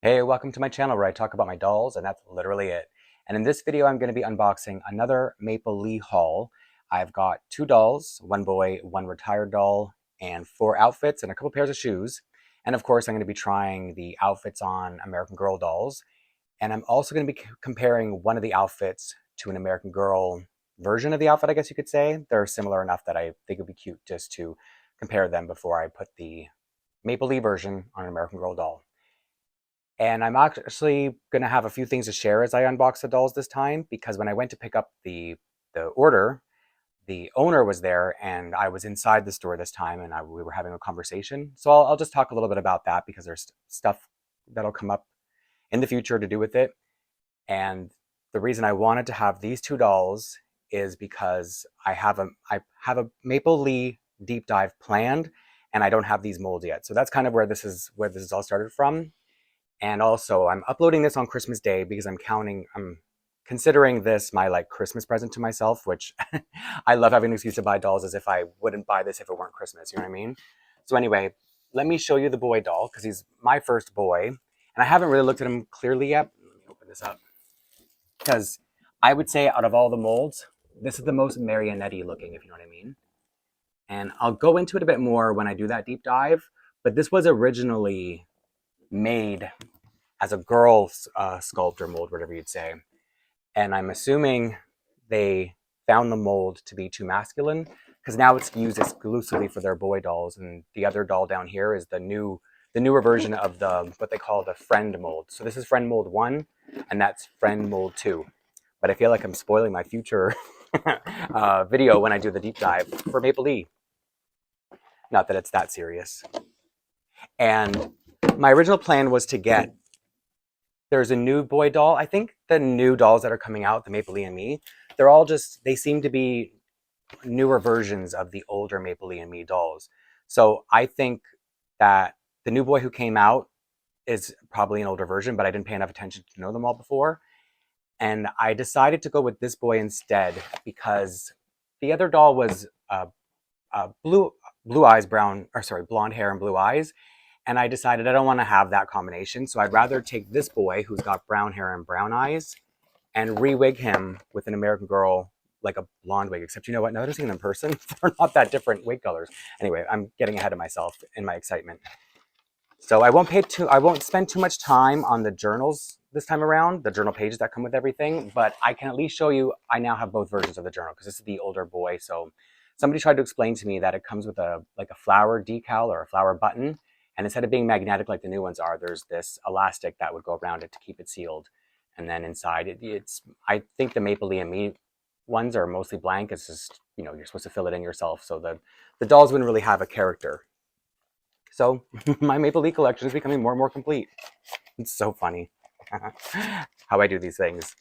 Hey, welcome to my channel where I talk about my dolls, and that's literally it. And in this video, I'm going to be unboxing another Maplelea haul. I've got 2 dolls, 1 boy, 1 retired doll, and 4 outfits, and a couple pairs of shoes. And of course, I'm going to be trying the outfits on American Girl dolls. And I'm also going to be comparing one of the outfits to an American Girl version of the outfit, I guess you could say. They're similar enough that I think it would be cute just to compare them before I put the Maplelea version on an American Girl doll. And I'm actually going to have a few things to share as I unbox the dolls this time, because when I went to pick up the order, the owner was there and I was inside the store this time, and we were having a conversation. So I'll just talk a little bit about that because there's stuff that'll come up in the future to do with it. And the reason I wanted to have these 2 dolls is because I have a Maplelea deep dive planned, and I don't have these molds yet. So that's kind of where this is all started from. And also, I'm uploading this on Christmas Day because I'm considering this my like Christmas present to myself, which I love having an excuse to buy dolls, as if I wouldn't buy this if it weren't Christmas, you know what I mean? So anyway, let me show you the boy doll because he's my first boy. And I haven't really looked at him clearly yet. Let me open this up. Because I would say out of all the molds, this is the most marionette-y looking, if you know what I mean. And I'll go into it a bit more when I do that deep dive, but this was originally made as a girl sculptor mold, whatever you'd say. And I'm assuming they found the mold to be too masculine, because now it's used exclusively for their boy dolls. And the other doll down here is the newer version of what they call the friend mold. So this is friend mold 1, and that's friend mold 2. But I feel like I'm spoiling my future video when I do the deep dive for Maplelea. Not that it's that serious. And my original plan was to get, there's a new boy doll. I think the new dolls that are coming out, the Maplelea and Me, they seem to be newer versions of the older Maplelea and Me dolls. So I think that the new boy who came out is probably an older version, but I didn't pay enough attention to know them all before. And I decided to go with this boy instead because the other doll was blue eyes, blonde hair and blue eyes. And I decided I don't want to have that combination. So I'd rather take this boy who's got brown hair and brown eyes and re-wig him with an American Girl, like a blonde wig. Except, you know what? Now that I've seen them in person, they're not that different wig colors. Anyway, I'm getting ahead of myself in my excitement. So I won't spend too much time on the journals this time around, the journal pages that come with everything, but I can at least show you I now have both versions of the journal because this is the older boy. So somebody tried to explain to me that it comes with a flower decal or a flower button. And instead of being magnetic like the new ones are, there's this elastic that would go around it to keep it sealed. And then inside, I think the Maplelea and Me ones are mostly blank. It's just, you're supposed to fill it in yourself. So the dolls wouldn't really have a character. So my Maplelea collection is becoming more and more complete. It's so funny how I do these things.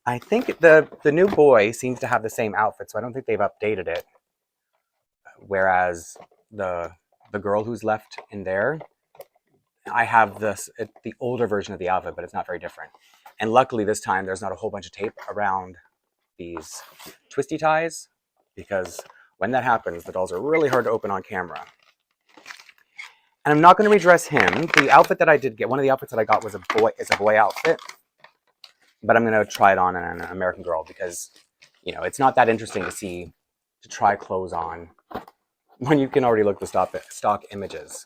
I think the new boy seems to have the same outfit, so I don't think they've updated it. Whereas the girl who's left in there, I have the older version of the outfit, but it's not very different. And luckily this time there's not a whole bunch of tape around these twisty ties, because when that happens, the dolls are really hard to open on camera. And I'm not going to redress him. The outfit that I did get, one of the outfits that I got was a boy outfit, but I'm going to try it on an American Girl because, it's not that interesting to try clothes on when you can already look the stock images.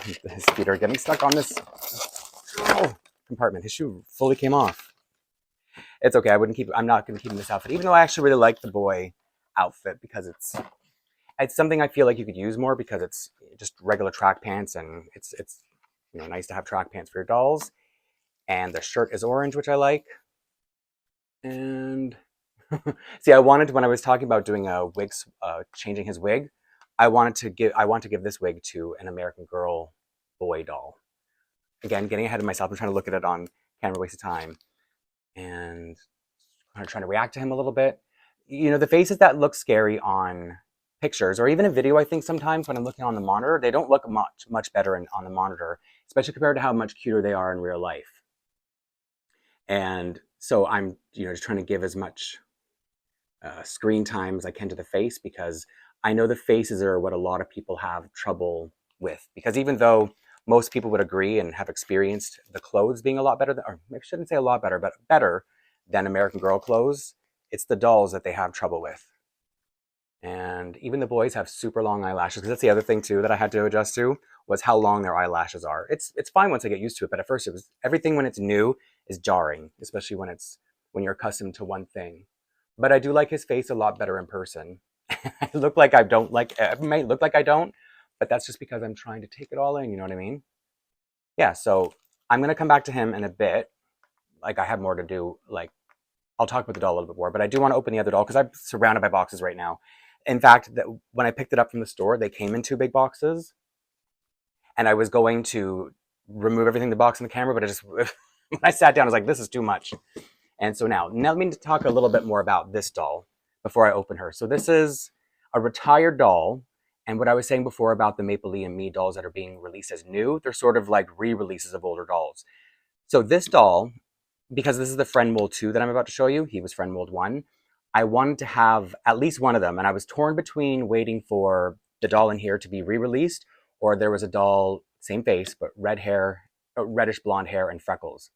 His feet are getting stuck on this compartment. His shoe fully came off. It's okay. I'm not going to keep him this outfit, even though I actually really like the boy outfit because it's something I feel like you could use more because it's just regular track pants, and it's nice to have track pants for your dolls. And the shirt is orange, which I like. And see, when I was talking about doing a wig, changing his wig, I want to give this wig to an American Girl boy doll. Again, getting ahead of myself. I'm trying to look at it on camera, waste of time, and I'm trying to react to him a little bit. The faces that look scary on pictures or even a video, I think sometimes when I'm looking on the monitor, they don't look much better on the monitor, especially compared to how much cuter they are in real life. And so I'm just trying to give as much screen time as I can to the face, because I know the faces are what a lot of people have trouble with, because even though most people would agree and have experienced the clothes being a lot better, or I shouldn't say a lot better, but better than American Girl clothes, it's the dolls that they have trouble with. And even the boys have super long eyelashes, because that's the other thing too that I had to adjust to, was how long their eyelashes are. It's fine once I get used to it, but at first it was, everything when it's new is jarring, especially when you're accustomed to one thing. But I do like his face a lot better in person. I look like I don't like, it might look like I don't, but that's just because I'm trying to take it all in, you know what I mean? Yeah, so I'm gonna come back to him in a bit. Like, I have more to do, like, I'll talk about the doll a little bit more, but I do want to open the other doll because I'm surrounded by boxes right now. In fact, when I picked it up from the store, they came in 2 big boxes, and I was going to remove everything in the box in the camera, but I just, when I sat down, I was like, this is too much. And so now let me talk a little bit more about this doll before I open her. So this is a retired doll, and what I was saying before about the Maplelea and Me dolls that are being released as new, they're sort of like re-releases of older dolls. So this doll, because this is the friend mold 2 that I'm about to show you, he was friend mold 1, I wanted to have at least one of them, and I was torn between waiting for the doll in here to be re-released, or there was a doll, same face, but red hair, reddish blonde hair and freckles.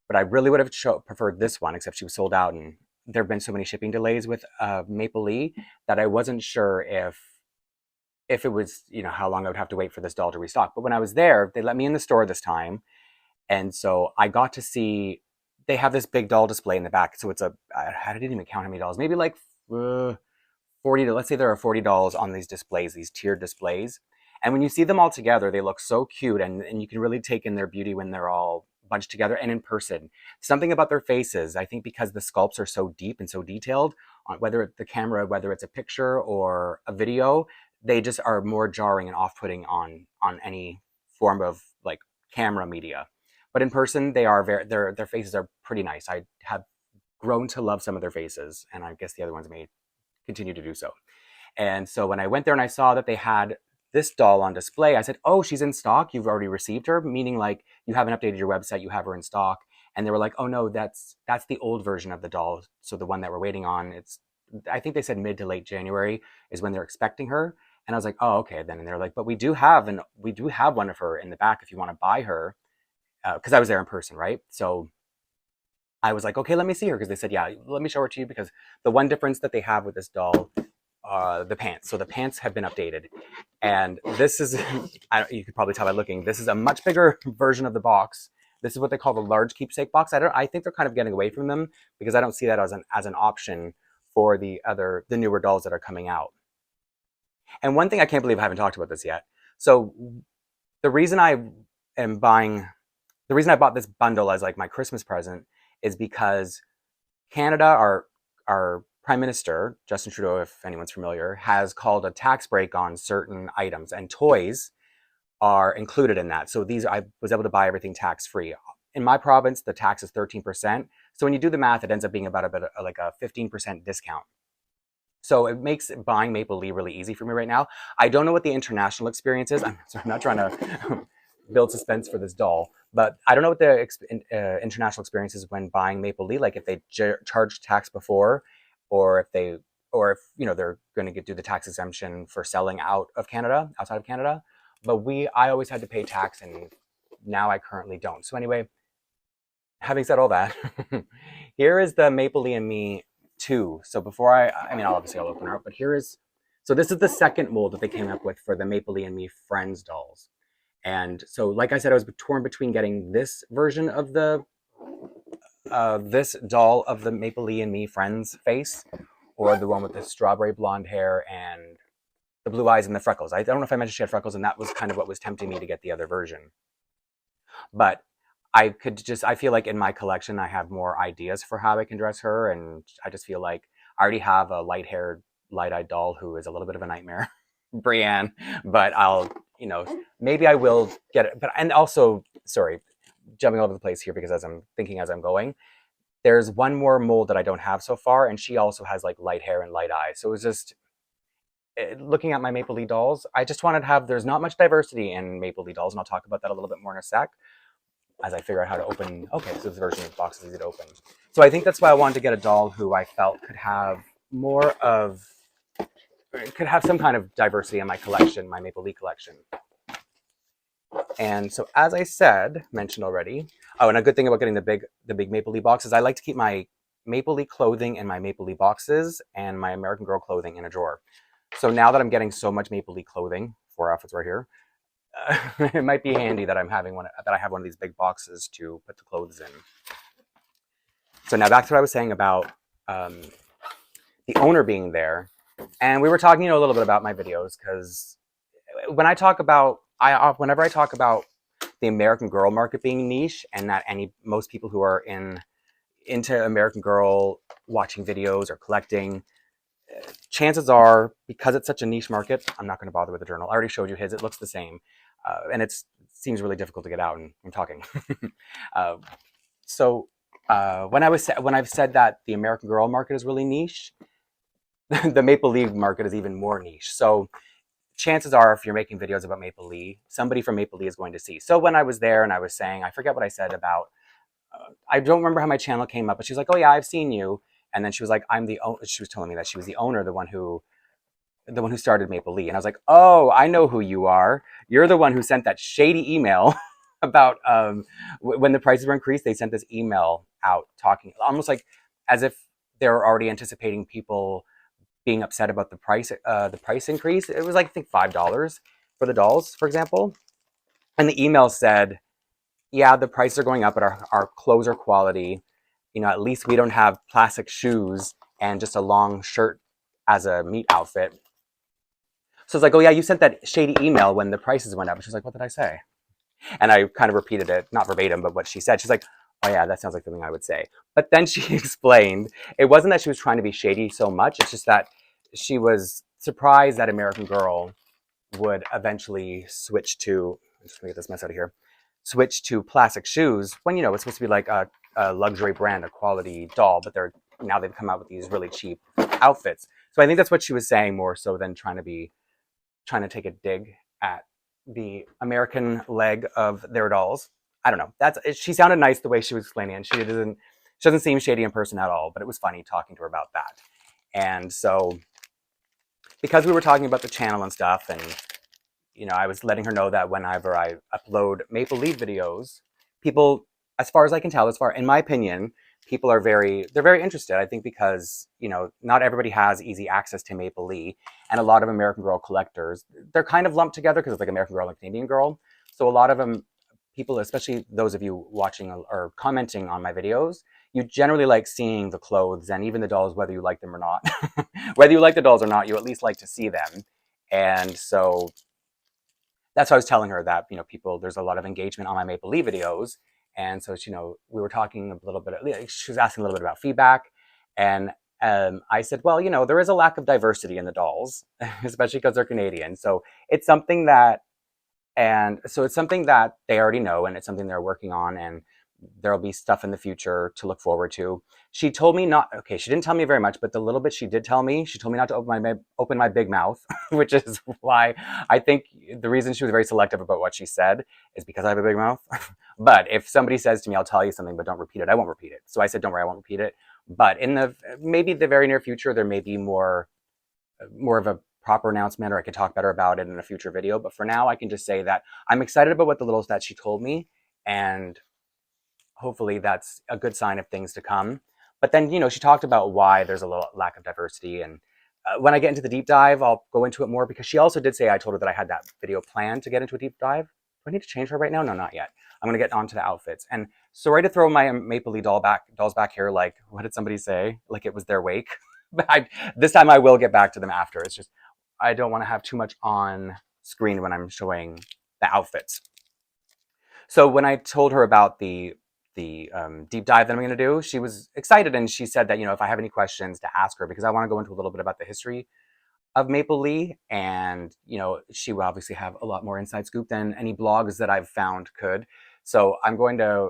But I really would have preferred this one, except she was sold out, and there have been so many shipping delays with Maplelea that I wasn't sure if it was, you know, how long I would have to wait for this doll to restock. But when I was there, they let me in the store this time, and so I got to see, they have this big doll display in the back. So it's I didn't even count how many dolls, maybe like 40, let's say there are 40 dolls on these displays, these tiered displays. And when you see them all together, they look so cute, and you can really take in their beauty when they're all bunched together and in person. Something about their faces, I think because the sculpts are so deep and so detailed, on whether it's the camera, whether it's a picture or a video, they just are more jarring and off-putting on any form of like camera media. But in person, they are their faces are pretty nice. I have grown to love some of their faces, and I guess the other ones may continue to do so. And so when I went there and I saw that they had this doll on display, I said, oh, she's in stock. You've already received her, meaning like you haven't updated your website, you have her in stock. And they were like, oh no, that's the old version of the doll. So the one that we're waiting on, I think they said mid to late January is when they're expecting her. And I was like, oh, okay, then. And they're like, but we do have one of her in the back if you want to buy her. Because I was there in person, right? So I was like, okay, let me see her, because they said, yeah, let me show her to you, because the one difference that they have with this doll, the pants. So the pants have been updated, and this is, you could probably tell by looking, this is a much bigger version of the box. This is what they call the large keepsake box. I think they're kind of getting away from them, because I don't see that as an option for the newer dolls that are coming out. And one thing I can't believe I haven't talked about this yet. So the reason I bought this bundle as like my Christmas present is because Canada, our Prime Minister, Justin Trudeau, if anyone's familiar, has called a tax break on certain items, and toys are included in that. So I was able to buy everything tax-free. In my province, the tax is 13%. So when you do the math, it ends up being about like a 15% discount. So it makes buying Maplelea really easy for me right now. I don't know what the international experience is. I'm not trying to build suspense for this doll, but I don't know what the international experience is when buying Maplelea, like if they charge tax before, or if they're going to do the tax exemption for selling outside of Canada. But I always had to pay tax, and now I currently don't. So anyway, having said all that, here is the Maplelea and Me 2. So before I'll open her up, but so this is the second mold that they came up with for the Maplelea and Me Friends dolls. And so, like I said, I was torn between getting this version of this doll of the Maplelea and Me Friends face, or the one with the strawberry blonde hair and the blue eyes and the freckles. I don't know if I mentioned she had freckles, and that was kind of what was tempting me to get the other version. But I feel like in my collection, I have more ideas for how I can dress her, and I just feel like I already have a light-haired, light-eyed doll who is a little bit of a nightmare, Brienne, but maybe I will get it. And also, sorry, jumping all over the place here, because as I'm thinking as I'm going, there's one more mold that I don't have so far, and she also has like light hair and light eyes. So it was just, looking at my Maplelea dolls, I just wanted to have, there's not much diversity in Maplelea dolls, and I'll talk about that a little bit more in a sec, as I figure out how to open. Okay, so this version of the box is easy to open. So I think that's why I wanted to get a doll who I felt could have more of could have some kind of diversity in my collection, my Maple Leaf collection. And so, as I mentioned already, oh, and a good thing about getting the big Maple Leaf boxes, I like to keep my Maple Leaf clothing in my Maple Leaf boxes and my American Girl clothing in a drawer. So now that I'm getting so much Maple Leaf clothing, 4 outfits right here, it might be handy that I have one of these big boxes to put the clothes in. So now back to what I was saying about the owner being there, and we were talking, a little bit about my videos, because when I talk about, whenever I talk about the American Girl market being niche, and that most people who are into American Girl watching videos or collecting, chances are, because it's such a niche market, I'm not going to bother with the journal. I already showed you his; it looks the same, and it seems really difficult to get out, and I'm talking. So when I've said that the American Girl market is really niche, the Maple Leaf market is even more niche. So chances are, if you're making videos about Maple Leaf, somebody from Maple Leaf is going to see. So when I was there and I was saying, I forget what I said about, I don't remember how my channel came up, but she was like, "Oh yeah, I've seen you." And then she was like, she was telling me that she was the owner, the one who started Maple Leaf. And I was like, "Oh, I know who you are. You're the one who sent that shady email about when the prices were increased. They sent this email out talking almost like as if they're already anticipating people being upset about the price increase. It was like, I think, $5 for the dolls, for example. And the email said, yeah, the prices are going up, but our clothes are quality. At least we don't have plastic shoes and just a long shirt as a meat outfit. So it's like, oh yeah, you sent that shady email when the prices went up. And she's like, what did I say? And I kind of repeated it, not verbatim, but what she said. She's like, oh yeah, that sounds like something I would say. But then she explained, it wasn't that she was trying to be shady so much. It's just that she was surprised that American Girl would eventually switch to, I'm just gonna get this mess out of here, switch to plastic shoes when, it's supposed to be like a luxury brand, a quality doll, but they've come out with these really cheap outfits. So I think that's what she was saying, more so than trying to take a dig at the American leg of their dolls. I don't know. She sounded nice the way she was explaining it. She doesn't seem shady in person at all, but it was funny talking to her about that. And so, because we were talking about the channel and stuff, and I was letting her know that whenever I upload Maple Leaf videos, people, as far as I can tell, in my opinion, people are very interested. I think because, not everybody has easy access to Maple Leaf, and a lot of American Girl collectors, they're kind of lumped together because it's like American Girl and Canadian Girl. So a lot of them, people, especially those of you watching or commenting on my videos, you generally like seeing the clothes and even the dolls, whether you like them or not. Whether you like the dolls or not, you at least like to see them. And so that's why I was telling her that, there's a lot of engagement on my Maple Leaf videos. And so, we were talking a little bit, she was asking a little bit about feedback. And I said, well, there is a lack of diversity in the dolls, especially because they're Canadian. So it's something that they already know, and it's something they're working on, and there'll be stuff in the future to look forward to. She told me she didn't tell me very much, but the little bit she did tell me, she told me not to open my big mouth, which is why I think the reason she was very selective about what she said is because I have a big mouth. But if somebody says to me, I'll tell you something, but don't repeat it, I won't repeat it. So I said, don't worry, I won't repeat it. But in maybe the very near future, there may be more of a proper announcement, or I could talk better about it in a future video. But for now, I can just say that I'm excited about what the little that she told me, and hopefully that's a good sign of things to come. But then, she talked about why there's a little lack of diversity. And when I get into the deep dive, I'll go into it more, because she also did say, I told her that I had that video planned to get into a deep dive. Do I need to change her right now? No, not yet. I'm going to get onto the outfits. And sorry to throw my Maple Leaf dolls back here. Like, what did somebody say? Like it was their wake. But this time I will get back to them after. It's just, I don't want to have too much on screen when I'm showing the outfits. So when I told her about the deep dive that I'm going to do, she was excited, and she said that, if I have any questions, to ask her, because I want to go into a little bit about the history of Maple Leaf, and she will obviously have a lot more inside scoop than any blogs that I've found could. So I'm going to,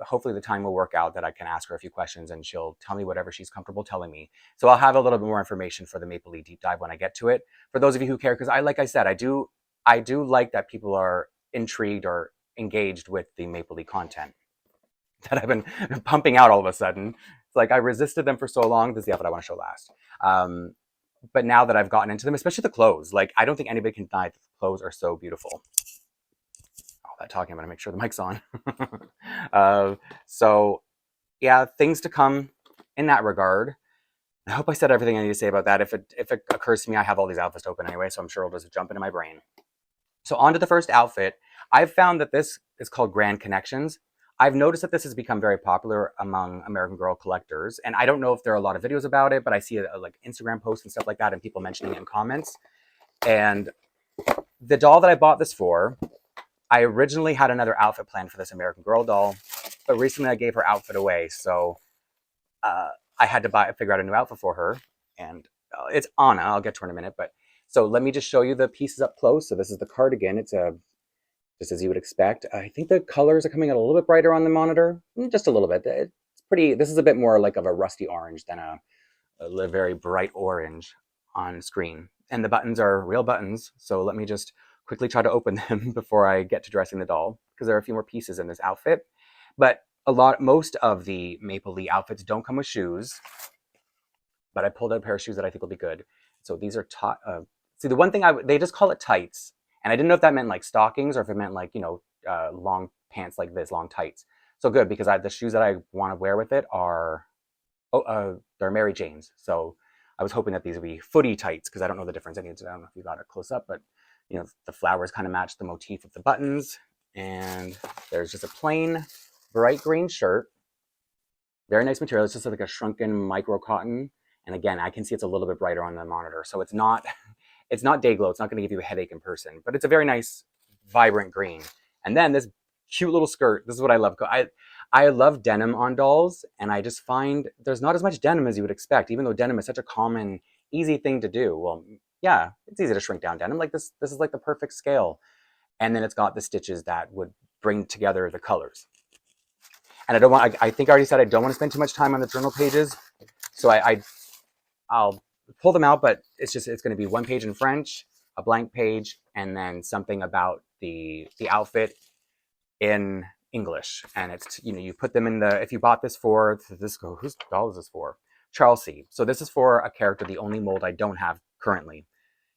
hopefully the time will work out that I can ask her a few questions, and she'll tell me whatever she's comfortable telling me. So I'll have a little bit more information for the Maple Leaf deep dive when I get to it. For those of you who care, because like I said, I do like that people are intrigued or engaged with the Maple Leaf content that I've been pumping out all of a sudden. It's like I resisted them for so long. This is the outfit I want to show last. But now that I've gotten into them, especially the clothes, like I don't think anybody can deny that the clothes are so beautiful. All that talking, I'm gonna make sure the mic's on. uh, so yeah, things to come in that regard. I hope I said everything I need to say about that. If it occurs to me, I have all these outfits open anyway, so I'm sure it'll just jump into my brain. So on to the first outfit. I've found that this is called Grand Connections. I've noticed that this has become very popular among American Girl collectors, and I don't know if there are a lot of videos about it, but I see like Instagram posts and stuff like that, and people mentioning it in comments. And the doll that I bought this for, I originally had another outfit planned for this American Girl doll, but recently I gave her outfit away, so I had to figure out a new outfit for her, and it's Anna. I'll get to her in a minute, but so let me just show you the pieces up close. So this is the cardigan. It's just as you would expect. I think the colors are coming out a little bit brighter on the monitor, just a little bit. It's pretty. This is a bit more like of a rusty orange than a very bright orange on screen. And the buttons are real buttons. So let me just quickly try to open them before I get to dressing the doll, because there are a few more pieces in this outfit. But most of the Maplelea outfits don't come with shoes, but I pulled out a pair of shoes that I think will be good. So these are see, the one thing they just call it tights, and I didn't know if that meant like stockings or if it meant like, you know, long pants like this, long tights. So good, because the shoes that I want to wear with it are they're Mary Jane's. So I was hoping that these would be footy tights, because I don't know the difference. I don't know if you got it close up, but you know, the flowers kind of match the motif of the buttons. And there's just a plain bright green shirt. Very nice material. It's just like a shrunken micro cotton. And again, I can see it's a little bit brighter on the monitor. So it's not day glow. It's not going to give you a headache in person, but it's a very nice, vibrant green. And then this cute little skirt. This is what I love. I love denim on dolls, and I just find there's not as much denim as you would expect, even though denim is such a common, easy thing to do. Well, yeah, it's easy to shrink down denim. Like this is like the perfect scale. And then it's got the stitches that would bring together the colors. And I think I already said I don't want to spend too much time on the journal pages. So I'll pull them out, but it's going to be one page in French, a blank page, and then something about the outfit in English. And it's, you know, you put them in if you bought this for, whose doll is this for? Charles C. So this is for a character, the only mold I don't have currently.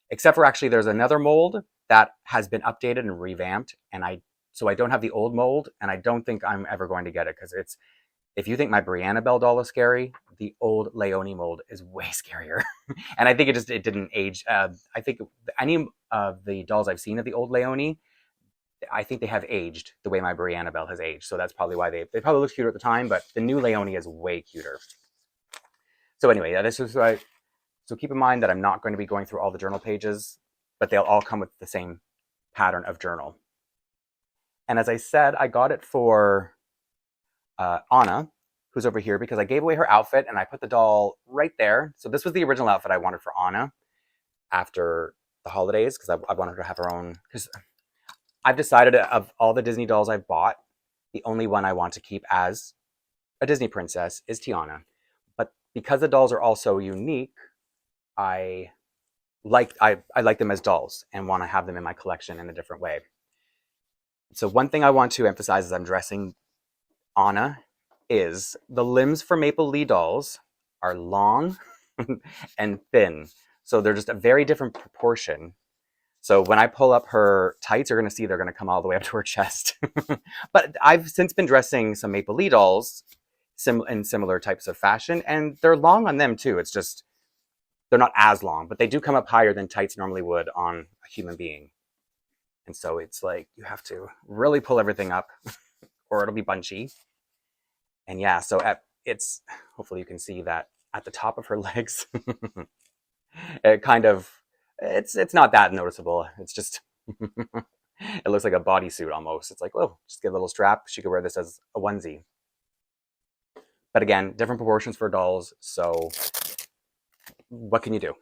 Except for actually there's another mold that has been updated and revamped, and so I don't have the old mold, and I don't think I'm ever going to get it, because if you think my Brianna Bell doll is scary, the old Leonie mold is way scarier. And I think it didn't age. I think any of the dolls I've seen of the old Leonie, I think they have aged the way my Brianna Bell has aged. So that's probably why they probably looked cuter at the time, but the new Leonie is way cuter. So anyway, yeah, this is why. So keep in mind that I'm not going to be going through all the journal pages, but they'll all come with the same pattern of journal. And as I said, I got it for Anna, who's over here, because I gave away her outfit and I put the doll right there. So this was the original outfit I wanted for Anna after the holidays, because I wanted her to have her own. Because I've decided, of all the Disney dolls I've bought, the only one I want to keep as a Disney princess is Tiana. But because the dolls are all so unique, I like them as dolls and want to have them in my collection in a different way. So one thing I want to emphasize as I'm dressing Anna is the limbs for Maplelea dolls are long and thin. So they're just a very different proportion. So when I pull up her tights, you're going to see they're going to come all the way up to her chest. But I've since been dressing some Maplelea dolls in similar types of fashion, and they're long on them too. It's just they're not as long, but they do come up higher than tights normally would on a human being. And so it's like you have to really pull everything up or it'll be bunchy. And yeah, so it's, hopefully you can see that at the top of her legs, it kind of, it's not that noticeable. It's just, it looks like a bodysuit almost. It's like, oh, just get a little strap. She could wear this as a onesie. But again, different proportions for dolls. So what can you do?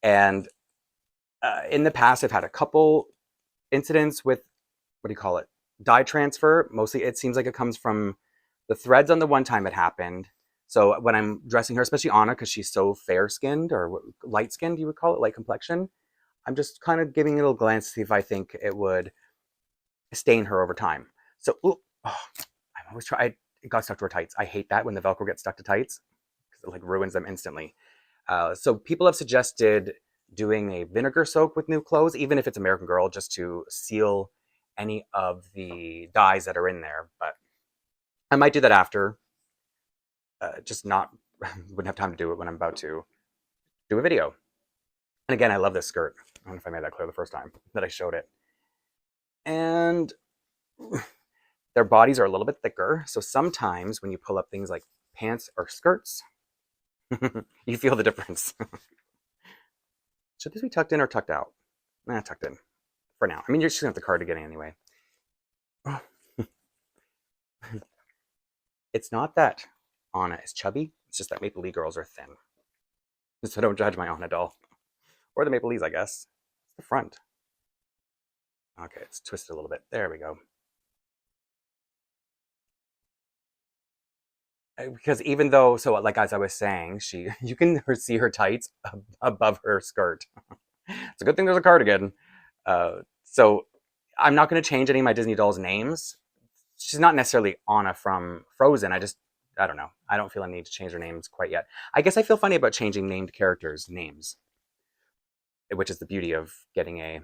And in the past, I've had a couple incidents with, what do you call it? Dye transfer. Mostly it seems like it comes from the threads on the one time it happened. So when I'm dressing her, especially Anna, because she's so fair-skinned or light-skinned, you would call it, light complexion, I'm just kind of giving it a little glance to see if I think it would stain her over time. So, I'm always trying. It got stuck to her tights. I hate that when the Velcro gets stuck to tights, because it like ruins them instantly. So people have suggested doing a vinegar soak with new clothes, even if it's American Girl, just to seal any of the dyes that are in there. But I might do that after. Just not wouldn't have time to do it when I'm about to do a video. And again, I love this skirt. I don't know if I made that clear the first time that I showed it. And their bodies are a little bit thicker, so sometimes when you pull up things like pants or skirts, you feel the difference. Should this be tucked in or tucked out? Nah, tucked in for now. I mean, you're just gonna have the cardigan anyway. It's not that Anna is chubby, it's just that Maplelea girls are thin. So don't judge my Anna doll. Or the Maplelees, I guess. It's the front. Okay, it's twisted a little bit. There we go. Because even though, so like as I was saying, you can see her tights above her skirt. It's a good thing there's a cardigan. So I'm not going to change any of my Disney dolls' names. She's not necessarily Anna from Frozen. I don't know. I don't feel a need to change her names quite yet. I guess I feel funny about changing named characters' names, which is the beauty of getting a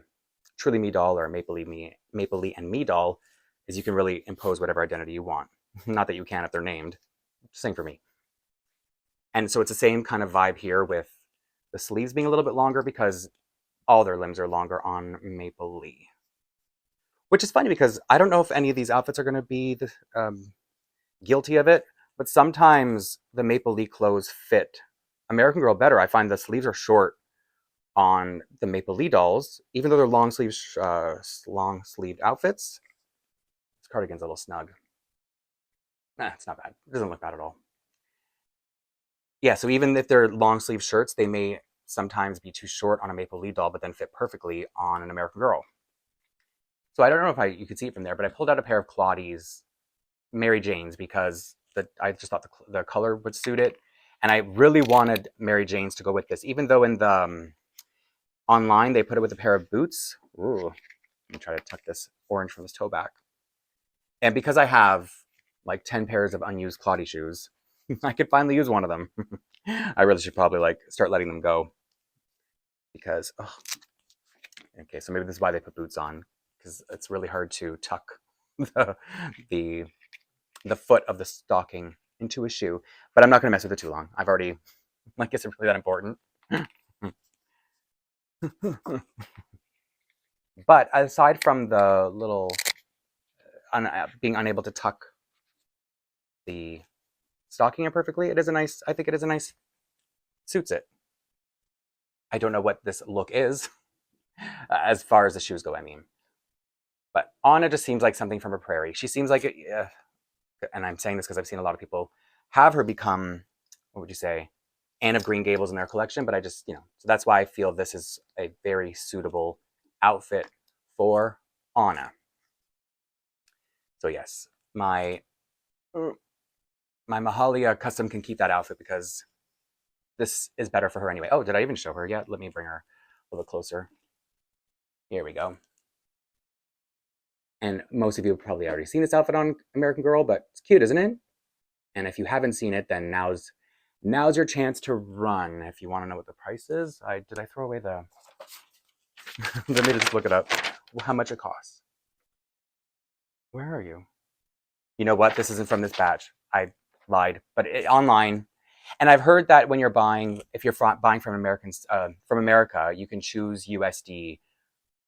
Truly Me doll or a Maplelea and Me doll, is you can really impose whatever identity you want. Not that you can if they're named. Same for me. And so it's the same kind of vibe here with the sleeves being a little bit longer because all their limbs are longer on Maplelea. Which is funny because I don't know if any of these outfits are going to be guilty of it, but sometimes the Maplelea clothes fit American Girl better. I find the sleeves are short on the Maplelea dolls, even though they're long-sleeved outfits. This cardigan's a little snug. Nah, it's not bad. It doesn't look bad at all. Yeah, so even if they're long-sleeve shirts, they may sometimes be too short on a Maplelea doll, but then fit perfectly on an American Girl. So I don't know if you could see it from there, but I pulled out a pair of Claudie's Mary Janes because I just thought the color would suit it. And I really wanted Mary Jane's to go with this, even though in the online they put it with a pair of boots. Ooh, let me try to tuck this orange from his toe back. And because I have like 10 pairs of unused Claudie shoes, I could finally use one of them. I really should probably like start letting them go because, oh. Okay, so maybe this is why they put boots on, because it's really hard to tuck the foot of the stocking into a shoe. But I'm not going to mess with it too long. I've already, like, is it really that important? But aside from the little being unable to tuck the stocking in perfectly, I think it is a nice, suits it. I don't know what this look is, as far as the shoes go, I mean. But Anna just seems like something from a prairie. She seems like, and I'm saying this because I've seen a lot of people have her become, what would you say, Anne of Green Gables in their collection, but I just, so that's why I feel this is a very suitable outfit for Anna. So yes, my Mahalia custom can keep that outfit because this is better for her anyway. Oh, did I even show her yet? Let me bring her a little closer. Here we go. And most of you have probably already seen this outfit on American Girl, but it's cute, isn't it? And if you haven't seen it, then now's your chance to run. If you want to know what the price is, did I throw away the? Let me just look it up. How much it costs? Where are you? You know what? This isn't from this batch. I lied, but online. And I've heard that when you're buying, if you're buying from America, you can choose USD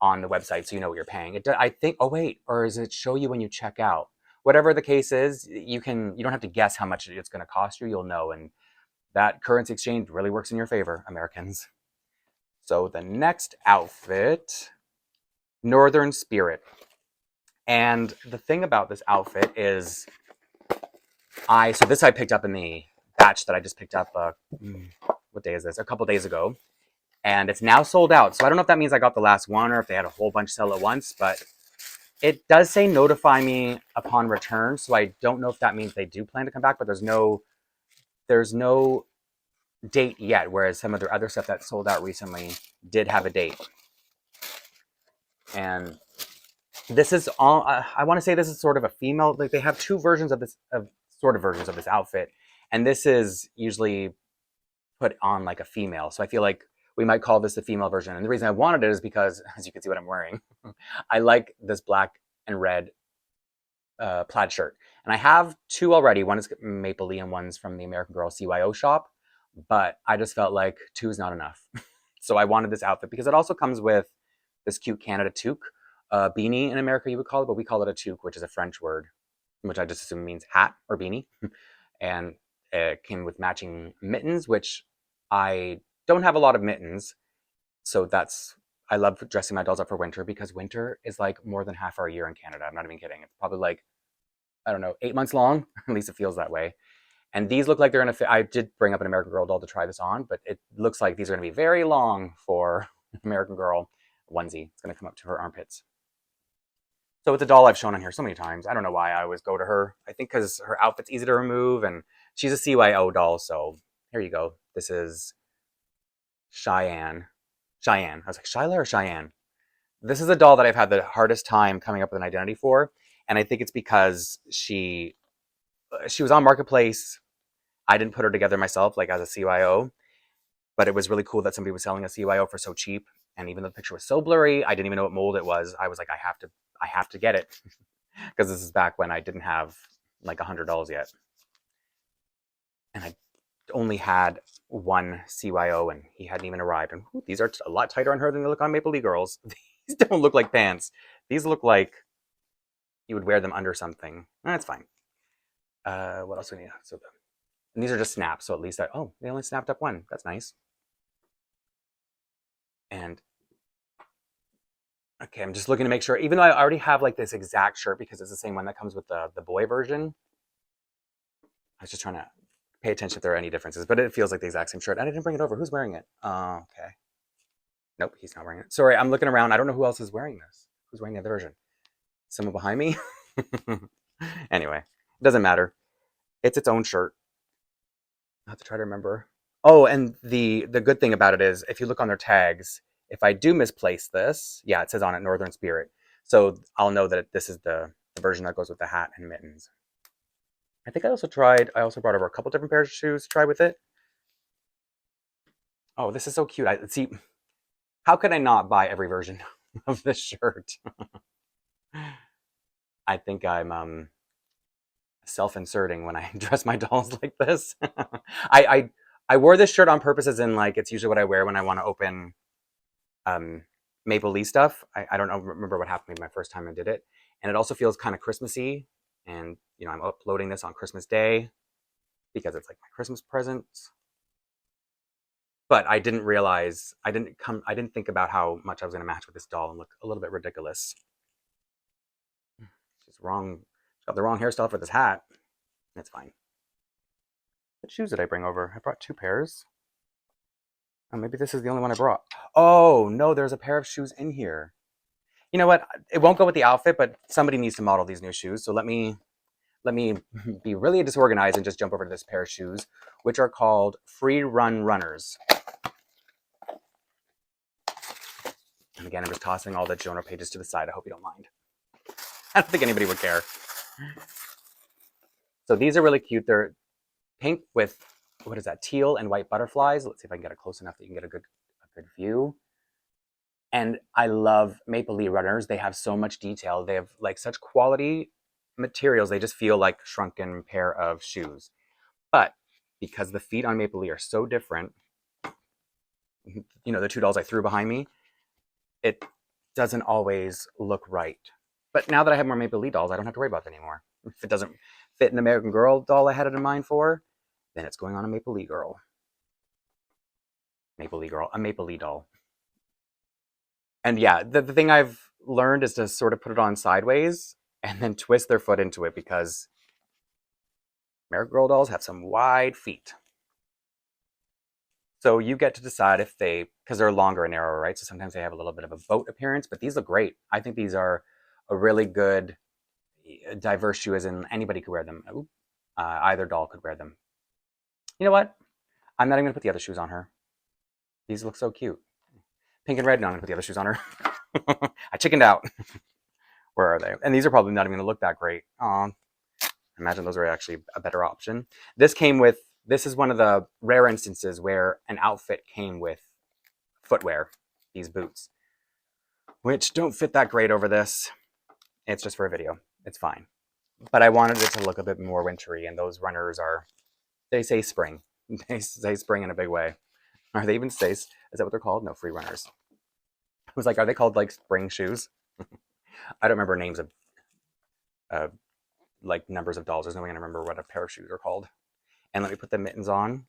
on the website, so you know what you're paying. I think. Oh wait, or does it show you when you check out? Whatever the case is, you don't have to guess how much it's going to cost you. You'll know, and that currency exchange really works in your favor, Americans. So the next outfit, Northern Spirit. And the thing about this outfit is, so this I picked up in the batch that I just picked up. What day is this? A couple days ago. And it's now sold out. So I don't know if that means I got the last one or if they had a whole bunch sell at once, but it does say notify me upon return. So I don't know if that means they do plan to come back, but there's no date yet, whereas some of their other stuff that sold out recently did have a date. And this is all, I want to say this is sort of a female, like they have two versions of this, versions of this outfit. And this is usually put on like a female. So I feel like we might call this the female version. And the reason I wanted it is because, as you can see what I'm wearing, I like this black and red plaid shirt. And I have two already. One is Maplelea and one's from the American Girl CYO shop. But I just felt like two is not enough. So I wanted this outfit because it also comes with this cute Canada toque. Beanie in America you would call it, but we call it a toque, which is a French word, which I just assume means hat or beanie. And it came with matching mittens, which I don't have a lot of mittens. So I love dressing my dolls up for winter because winter is like more than half our year in Canada. I'm not even kidding. It's probably like, I don't know, 8 months long. At least it feels that way. And these look like they're going to fit. I did bring up an American Girl doll to try this on, but it looks like these are going to be very long for American Girl onesie. It's going to come up to her armpits. So it's a doll I've shown on here so many times. I don't know why I always go to her. I think because her outfit's easy to remove, and she's a CYO doll, so here you go. This is Cheyenne. I was like, Shyla or Cheyenne? This is a doll that I've had the hardest time coming up with an identity for, and I think it's because she was on Marketplace. I didn't put her together myself, like as a CYO, but it was really cool that somebody was selling a CYO for so cheap. And even though the picture was so blurry, I didn't even know what mold it was. I was like, I have to get it because this is back when I didn't have like $100 yet. And I only had one CYO and he hadn't even arrived. And these are a lot tighter on her than they look on Maplelea girls. These don't look like pants. These look like you would wear them under something. That's fine. What else do we need? And these are just snaps, so at least they only snapped up one. That's nice. And okay, I'm just looking to make sure, even though I already have like this exact shirt because it's the same one that comes with the boy version. I was just trying to pay attention if there are any differences, but it feels like the exact same shirt. And I didn't bring it over. Who's wearing it? Okay. Nope, he's not wearing it. Sorry, I'm looking around. I don't know who else is wearing this. Who's wearing the other version? Someone behind me? Anyway, it doesn't matter. It's its own shirt. I have to try to remember. Oh, and the good thing about it is if you look on their tags, if I do misplace this, yeah, it says on it Northern Spirit. So I'll know that this is the version that goes with the hat and mittens. I think I also brought over a couple different pairs of shoes to try with it. Oh, this is so cute. See, how could I not buy every version of this shirt? I think I'm self-inserting when I dress my dolls like this. I wore this shirt on purpose, as in like it's usually what I wear when I want to open Maplelea stuff. I don't remember what happened to me my first time I did it, and it also feels kind of Christmassy. And you know, I'm uploading this on Christmas Day because it's like my Christmas present. But I didn't realize I didn't think about how much I was going to match with this doll and look a little bit ridiculous. She's wrong. She's got the wrong hairstyle for this hat. That's fine. What shoes did I bring over? I brought two pairs. Oh, maybe this is the only one I brought. Oh, no, there's a pair of shoes in here. You know what? It won't go with the outfit, but somebody needs to model these new shoes. So let me be really disorganized and just jump over to this pair of shoes, which are called Free Run Runners. And again, I'm just tossing all the Jonah pages to the side. I hope you don't mind. I don't think anybody would care. So these are really cute. They're pink with, what is that, teal and white butterflies. Let's see if I can get it close enough that you can get a good view. And I love Maplelea runners. They have so much detail. They have like such quality materials. They just feel like a shrunken pair of shoes. But because the feet on Maplelea are so different, you know, the two dolls I threw behind me, it doesn't always look right. But now that I have more Maplelea dolls, I don't have to worry about that anymore. If it doesn't fit an American Girl doll I had it in mind for, then it's going on a Maplelea girl. A Maplelea doll. And yeah, the thing I've learned is to sort of put it on sideways and then twist their foot into it because American Girl dolls have some wide feet. So you get to decide if because they're longer and narrower, right? So sometimes they have a little bit of a boat appearance, but these look great. I think these are a really good, diverse shoe, as in anybody could wear them. Either doll could wear them. You know what? I'm not even going to put the other shoes on her. These look so cute. Pink and red, no, I'm going to put the other shoes on her. I chickened out. Where are they? And these are probably not even going to look that great. I imagine those are actually a better option. This came with this is one of the rare instances where an outfit came with footwear, these boots, which don't fit that great over this. It's just for a video. It's fine. But I wanted it to look a bit more wintry, and those runners are, they say spring. They say spring in a big way. Are they even say, is that what they're called? No, free runners. I was like, are they called like spring shoes? I don't remember names of like numbers of dolls. There's no way I can remember what a pair of shoes are called. And let me put the mittens on,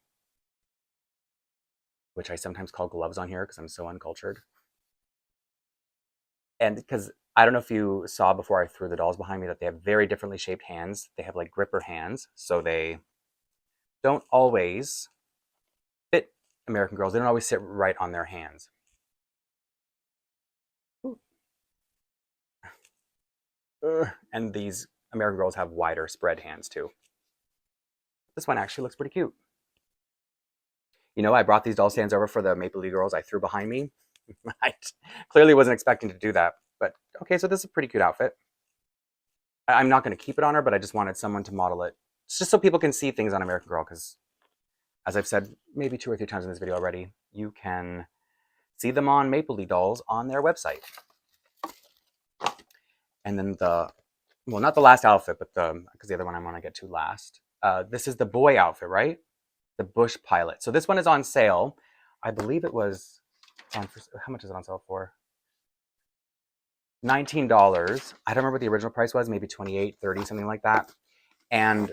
which I sometimes call gloves on here because I'm so uncultured. And because I don't know if you saw before I threw the dolls behind me that they have very differently shaped hands. They have like gripper hands, so they don't always fit American Girls. They don't always sit right on their hands. And these American Girls have wider spread hands too. This one actually looks pretty cute. You know, I brought these doll stands over for the Maplelea girls I threw behind me. I clearly wasn't expecting to do that, but okay, so this is a pretty cute outfit. I'm not going to keep it on her, but I just wanted someone to model it. It's just so people can see things on American Girl, because as I've said maybe 2 or 3 times in this video already, you can see them on Maplelea dolls on their website. And then well, not the last outfit, but because the other one I want to get to last. This is the boy outfit, right? The Bush Pilot. So this one is on sale. I believe it was on for, how much is it on sale for? $19. I don't remember what the original price was, maybe $28, $30, something like that. And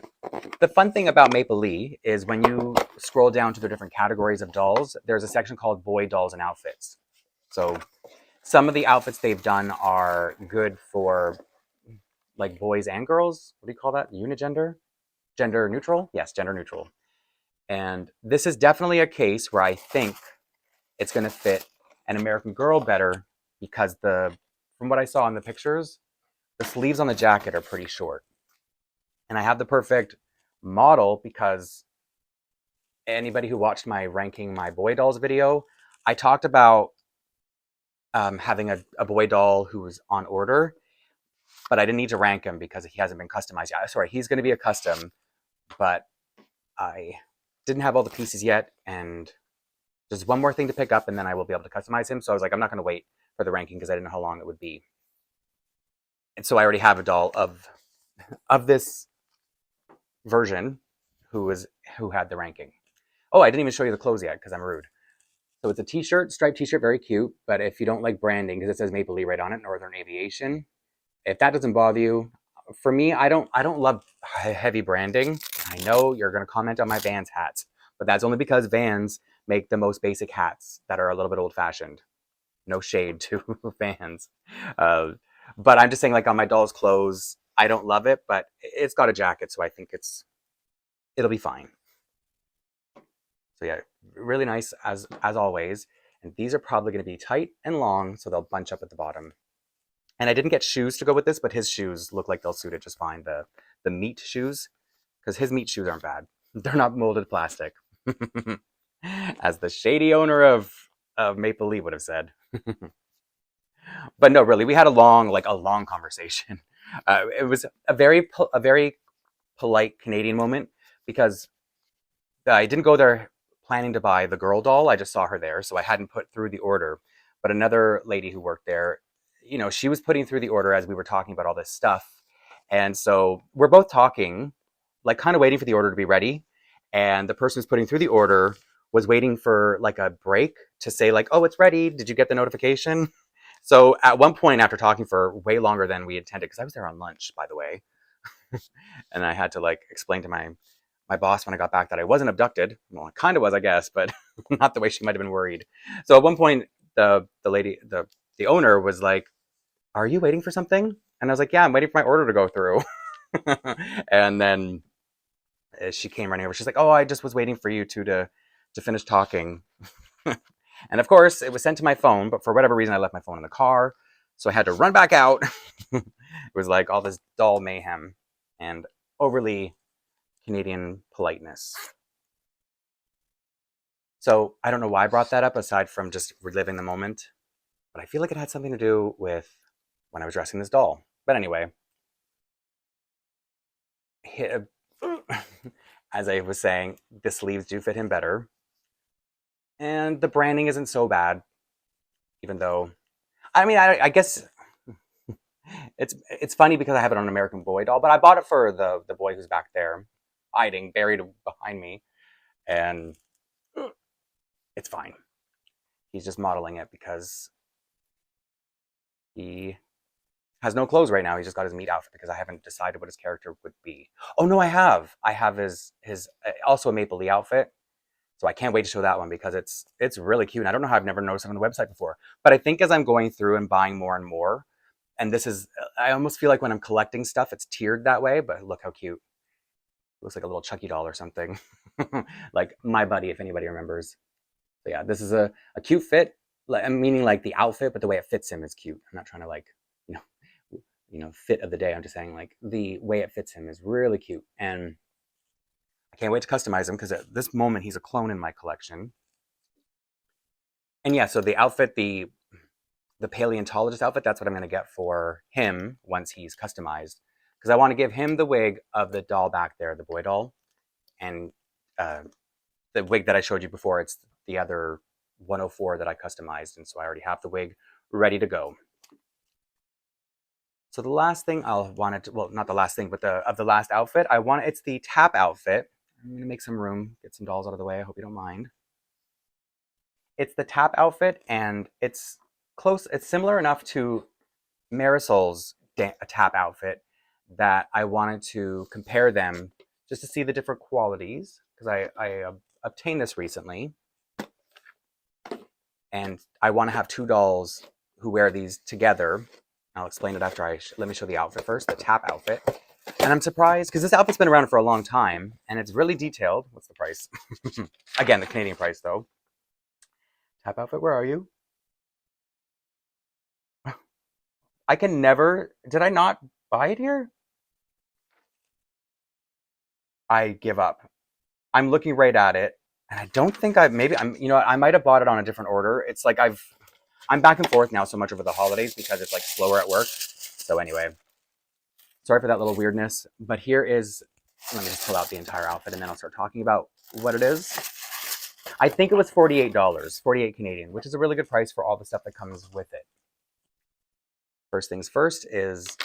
the fun thing about Maplelea is when you scroll down to the different categories of dolls, there's a section called Boy Dolls and Outfits. So some of the outfits they've done are good for like boys and girls. What do you call that? Unigender? Gender neutral? Yes, gender neutral. And this is definitely a case where I think it's going to fit an American Girl better because from what I saw in the pictures, the sleeves on the jacket are pretty short. And I have the perfect model because anybody who watched my ranking my boy dolls video, I talked about having a boy doll who was on order, but I didn't need to rank him because he hasn't been customized yet. Sorry, he's going to be a custom, but I didn't have all the pieces yet, and there's one more thing to pick up, and then I will be able to customize him. So I was like, I'm not going to wait for the ranking because I didn't know how long it would be. And so I already have a doll of this version who had the ranking. Oh, I didn't even show you the clothes yet because I'm rude. So it's a t-shirt, striped t-shirt, very cute. But if you don't like branding, because it says Maplelea right on it, Northern Aviation, if that doesn't bother you, for me, I don't love heavy branding. I know you're going to comment on my Vans hats, but that's only because Vans make the most basic hats that are a little bit old-fashioned. No shade to Vans. But I'm just saying, like on my doll's clothes, I don't love it, but it's got a jacket, so I think it'll be fine. So yeah, really nice as always. And these are probably going to be tight and long, so they'll bunch up at the bottom. And I didn't get shoes to go with this, but his shoes look like they'll suit it just fine. The meat shoes, because his meat shoes aren't bad. They're not molded plastic, as the shady owner of Maplelea would have said. But no, really, we had a long conversation. It was a very polite Canadian moment because I didn't go there planning to buy the girl doll. I just saw her there, so I hadn't put through the order. But another lady who worked there, you know, she was putting through the order as we were talking about all this stuff. And so we're both talking, like kind of waiting for the order to be ready. And the person who's putting through the order was waiting for like a break to say like, oh, it's ready. Did you get the notification? So at one point after talking for way longer than we intended, because I was there on lunch, by the way, and I had to like explain to my boss when I got back that I wasn't abducted. Well, I kind of was, I guess, but not the way she might have been worried. So at one point, the lady, the owner was like, are you waiting for something? And I was like, yeah, I'm waiting for my order to go through. And then she came running over. She's like, oh, I just was waiting for you to finish talking. And of course, it was sent to my phone, but for whatever reason, I left my phone in the car. So I had to run back out. It was like all this doll mayhem and overly Canadian politeness. So I don't know why I brought that up aside from just reliving the moment, but I feel like it had something to do with when I was dressing this doll. But anyway, as I was saying, the sleeves do fit him better. And the branding isn't so bad, even though, I mean, I guess it's funny because I have it on an American Boy doll, but I bought it for the boy who's back there, hiding, buried behind me, and it's fine. He's just modeling it because he has no clothes right now. He's just got his meat outfit because I haven't decided what his character would be. Oh no, I have. I have his also a Maplelea outfit. So I can't wait to show that one because it's really cute. And I don't know how I've never noticed it on the website before. But I think as I'm going through and buying more and more, and this is, I almost feel like when I'm collecting stuff, it's tiered that way. But look how cute. It looks like a little Chucky doll or something. Like My Buddy, if anybody remembers. So yeah, this is a cute fit. Meaning like the outfit, but the way it fits him is cute. I'm not trying to like, you fit of the day. I'm just saying like the way it fits him is really cute. And I can't wait to customize him because at this moment he's a clone in my collection. And yeah, so the outfit, the paleontologist outfit, that's what I'm going to get for him once he's customized. Because I want to give him the wig of the doll back there, the boy doll. And the wig that I showed you before, it's the other 104 that I customized. And so I already have the wig ready to go. So the last thing I'll want to, well, not the last thing, but of the last outfit, it's the tap outfit. I'm going to make some room, get some dolls out of the way. I hope you don't mind. It's the tap outfit, and it's close. It's similar enough to Marisol's tap outfit that I wanted to compare them just to see the different qualities, because I obtained this recently. And I want to have two dolls who wear these together. I'll explain it after let me show the outfit first, the tap outfit. And I'm surprised because this outfit's been around for a long time and it's really detailed. What's the price? Again, the Canadian price though. Tap outfit, where are you? I can never, did I not buy it here? I give up. I'm looking right at it and I don't think I might have bought it on a different order. It's like I'm back and forth now so much over the holidays because it's like slower at work. So anyway, sorry for that little weirdness, but here is, let me just pull out the entire outfit and then I'll start talking about what it is. I think it was $48, 48 Canadian, which is a really good price for all the stuff that comes with it. First things first is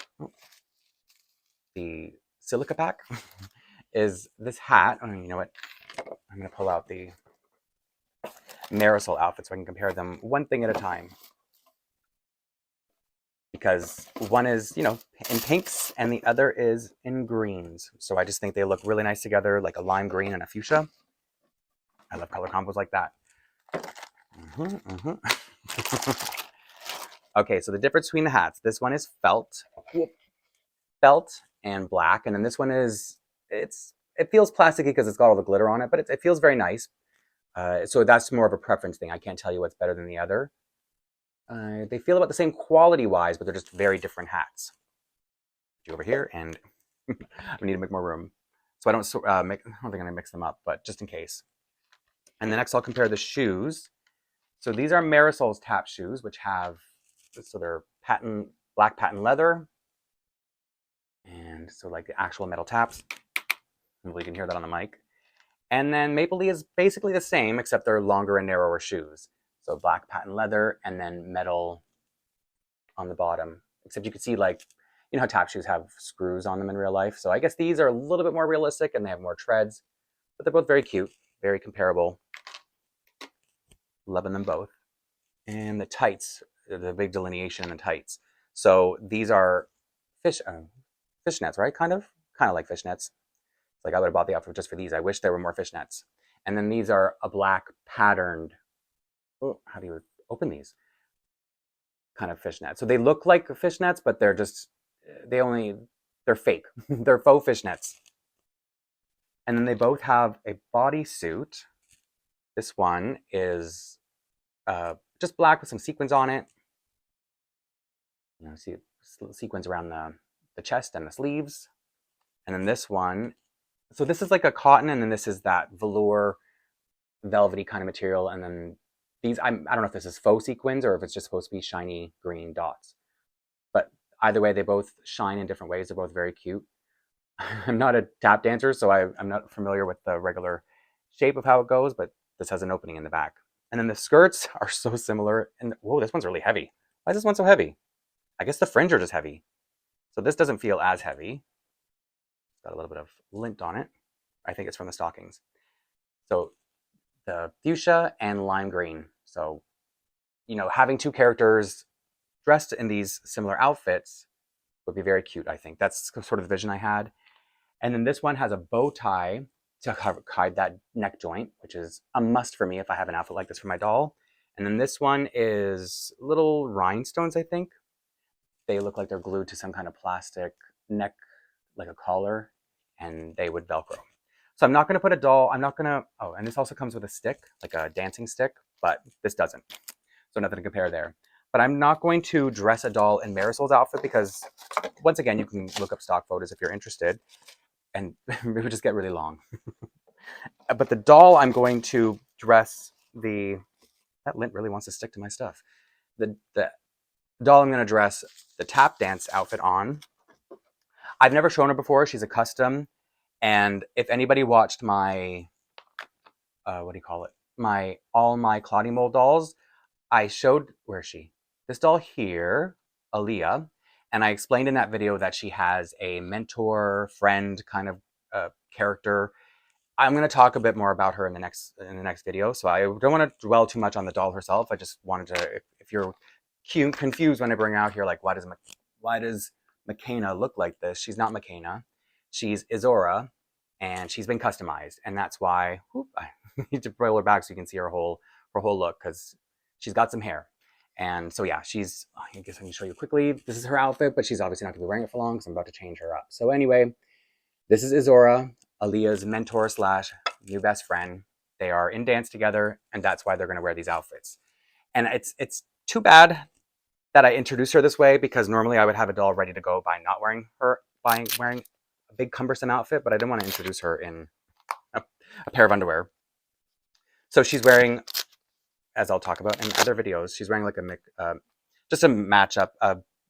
the silica pack, is this hat. Oh, you know what? I'm going to pull out the Marisol outfit so I can compare them one thing at a time. Because one is, in pinks and the other is in greens. So I just think they look really nice together, like a lime green and a fuchsia. I love color combos like that. Okay, so the difference between the hats. This one is felt and black. And then this one is, it feels plasticky because it's got all the glitter on it, but it feels very nice. So that's more of a preference thing. I can't tell you what's better than the other. They feel about the same quality-wise, but they're just very different hats. Over here, and we need to make more room. So I don't think I'm going to mix them up, but just in case. And then next I'll compare the shoes. So these are Marisol's tap shoes, which have, so they're black patent leather. And so like the actual metal taps. Hopefully you can hear that on the mic. And then Maplelea is basically the same, except they're longer and narrower shoes. So black patent leather and then metal on the bottom. Except you can see like, how tap shoes have screws on them in real life. So I guess these are a little bit more realistic and they have more treads. But they're both very cute, very comparable. Loving them both. And the tights, the big delineation in the tights. So these are fishnets, right? Kind of like fishnets. Like I would have bought the outfit just for these. I wish there were more fishnets. And then these are a black patterned, how do you open these? Kind of fishnet. So they look like fishnets, but they're just, they're fake. They're faux fishnets. And then they both have a bodysuit. This one is just black with some sequins on it. See sequins around the chest and the sleeves. And then this one, so this is like a cotton, and then this is that velour, velvety kind of material. And then these, I don't know if this is faux sequins or if it's just supposed to be shiny green dots. But either way, they both shine in different ways. They're both very cute. I'm not a tap dancer, so I'm not familiar with the regular shape of how it goes, but this has an opening in the back. And then the skirts are so similar. And whoa, this one's really heavy. Why is this one so heavy? I guess the fringe are just heavy. So this doesn't feel as heavy. Got a little bit of lint on it. I think it's from the stockings. So the fuchsia and lime green. So, you know, having two characters dressed in these similar outfits would be very cute, I think. That's sort of the vision I had. And then this one has a bow tie to hide that neck joint, which is a must for me if I have an outfit like this for my doll. And then this one is little rhinestones, I think. They look like they're glued to some kind of plastic neck, like a collar, and they would Velcro. So I'm not going to put a doll, I'm not going to, oh, and this also comes with a stick, like a dancing stick, but this doesn't. So nothing to compare there. But I'm not going to dress a doll in Marisol's outfit because, once again, you can look up stock photos if you're interested, and it would just get really long. But the doll I'm going to dress that lint really wants to stick to my stuff. The doll I'm going to dress the tap dance outfit on. I've never shown her before. She's a custom. And if anybody watched my, what do you call it? All my Claudie Mold dolls, I showed, where is she? This doll here, Aaliyah. And I explained in that video that she has a mentor, friend kind of character. I'm going to talk a bit more about her in the next video. So I don't want to dwell too much on the doll herself. I just wanted to, if you're confused when I bring her out here, like why does McKenna look like this? She's not McKenna. She's Izora, and she's been customized, and that's why I need to roll her back so you can see her whole look, because she's got some hair. And so yeah, I guess I can show you quickly. This is her outfit, but she's obviously not going to be wearing it for long because I'm about to change her up. So anyway, this is Izora, Aaliyah's mentor slash new best friend. They are in dance together, and that's why they're going to wear these outfits. And it's too bad that I introduced her this way, because normally I would have a doll ready to go by wearing a big cumbersome outfit, but I didn't want to introduce her in a pair of underwear. So she's wearing, as I'll talk about in other videos, she's wearing like just a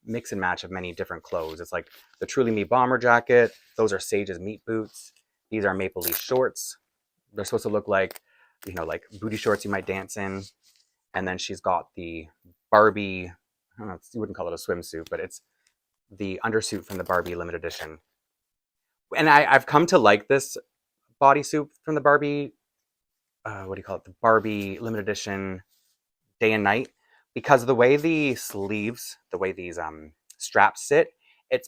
mix and match of many different clothes. It's like the Truly Me bomber jacket. Those are Sage's meat boots. These are Maplelea shorts. They're supposed to look like, you know, like booty shorts you might dance in. And then she's got the Barbie, I don't know, you wouldn't call it a swimsuit, but it's the undersuit from the Barbie limited edition. And I've come to like this bodysuit from the Barbie, what do you call it? The Barbie limited edition day and night, because of the way the sleeves, the way these straps sit, it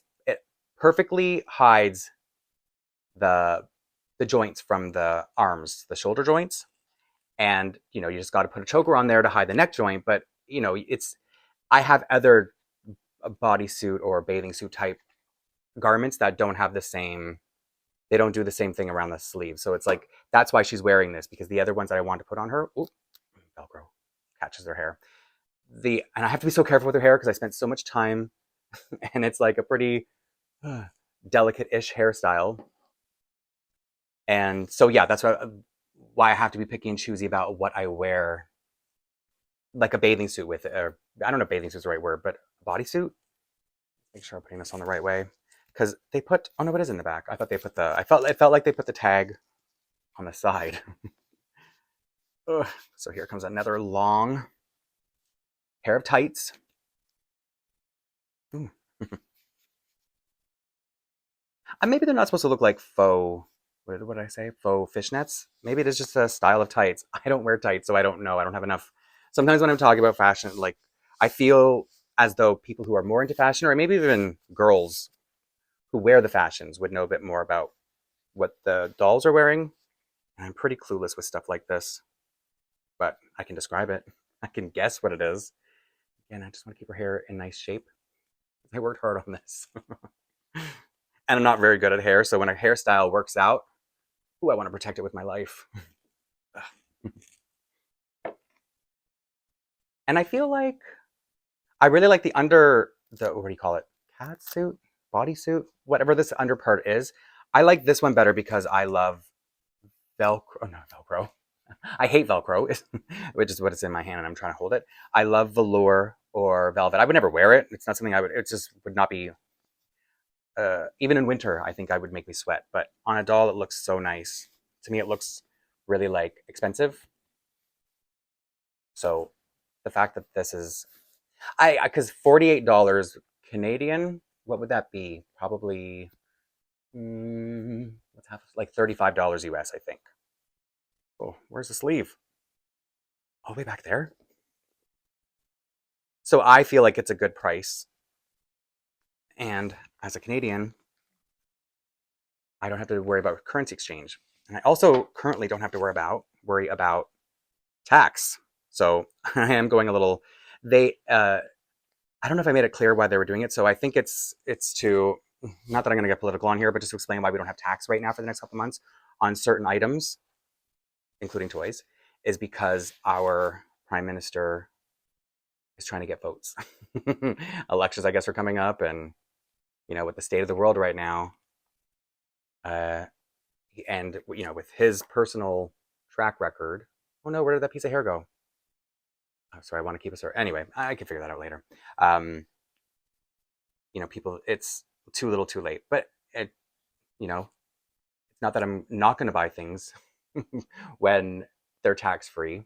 perfectly hides the joints from the arms, the shoulder joints. And, you know, you just got to put a choker on there to hide the neck joint. But, you know, I have other bodysuit or bathing suit type garments that don't have they don't do the same thing around the sleeve. So it's like, that's why she's wearing this, because the other ones that I want to put on her, Velcro catches their hair. And I have to be so careful with her hair because I spent so much time and it's like a pretty delicate-ish hairstyle. And so, yeah, that's why I have to be picky and choosy about what I wear, like a bathing suit with, or I don't know if bathing suit is the right word, but a bodysuit. Make sure I'm putting this on the right way, because they put, oh no, it is in the back. I thought they put it felt like they put the tag on the side. So here comes another long pair of tights. Maybe they're not supposed to look like faux, what did I say? Faux fishnets? Maybe it is just a style of tights. I don't wear tights, so I don't know. I don't have enough. Sometimes when I'm talking about fashion, like, I feel as though people who are more into fashion, or maybe even girls who wear the fashions, would know a bit more about what the dolls are wearing. And I'm pretty clueless with stuff like this, but I can describe it. I can guess what it is. Again, I just want to keep her hair in nice shape. I worked hard on this. And I'm not very good at hair, so when a hairstyle works out, I want to protect it with my life. And I feel like I really like what do you call it? Cat suit? Bodysuit? Whatever this under part is. I like this one better because I love Velcro. Oh, no, Velcro. I hate Velcro, which is what it's in my hand and I'm trying to hold it. I love velour or velvet. I would never wear it. It's not something it just would not be even in winter, I think I would make me sweat. But on a doll, it looks so nice. To me, it looks really like expensive. So the fact that this is, because $48 Canadian, what would that be? Probably, what's half, like $35 US, I think. Oh, where's the sleeve? All the way back there. So I feel like it's a good price. And as a Canadian, I don't have to worry about currency exchange. And I also currently don't have to worry about tax. So I am going a little, I don't know if I made it clear why they were doing it. So I think it's to, not that I'm going to get political on here, but just to explain why we don't have tax right now for the next couple of months on certain items, including toys, is because our prime minister is trying to get votes. Elections, I guess, are coming up, and with the state of the world right now, and with his personal track record. Oh no, where did that piece of hair go? Oh, sorry, I want to keep it short. Anyway, I can figure that out later. People, it's too little, too late. But it's not that I'm not going to buy things when they're tax free.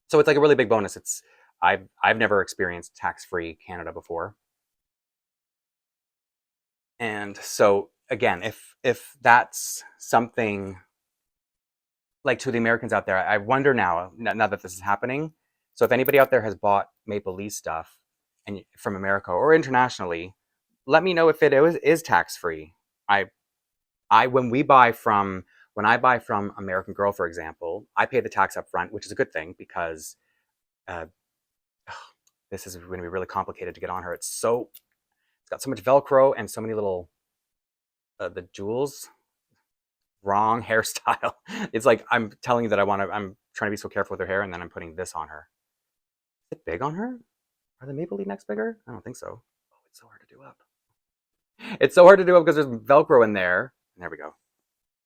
So it's like a really big bonus. I've never experienced tax free Canada before, and so again, if that's something like to the Americans out there, I wonder now that this is happening. So if anybody out there has bought Maplelea stuff and from America or internationally, let me know if it is tax free. When I buy from American Girl, for example, I pay the tax up front, which is a good thing because uh, this is going to be really complicated to get on her. It's got so much Velcro and so many little the jewels. Wrong hairstyle. It's like I'm telling you that I'm trying to be so careful with her hair, and then I'm putting this on her. Is it big on her? Are the Maplelea necks bigger? I don't think so. Oh, it's so hard to do up. It's so hard to do up because there's Velcro in there. There we go.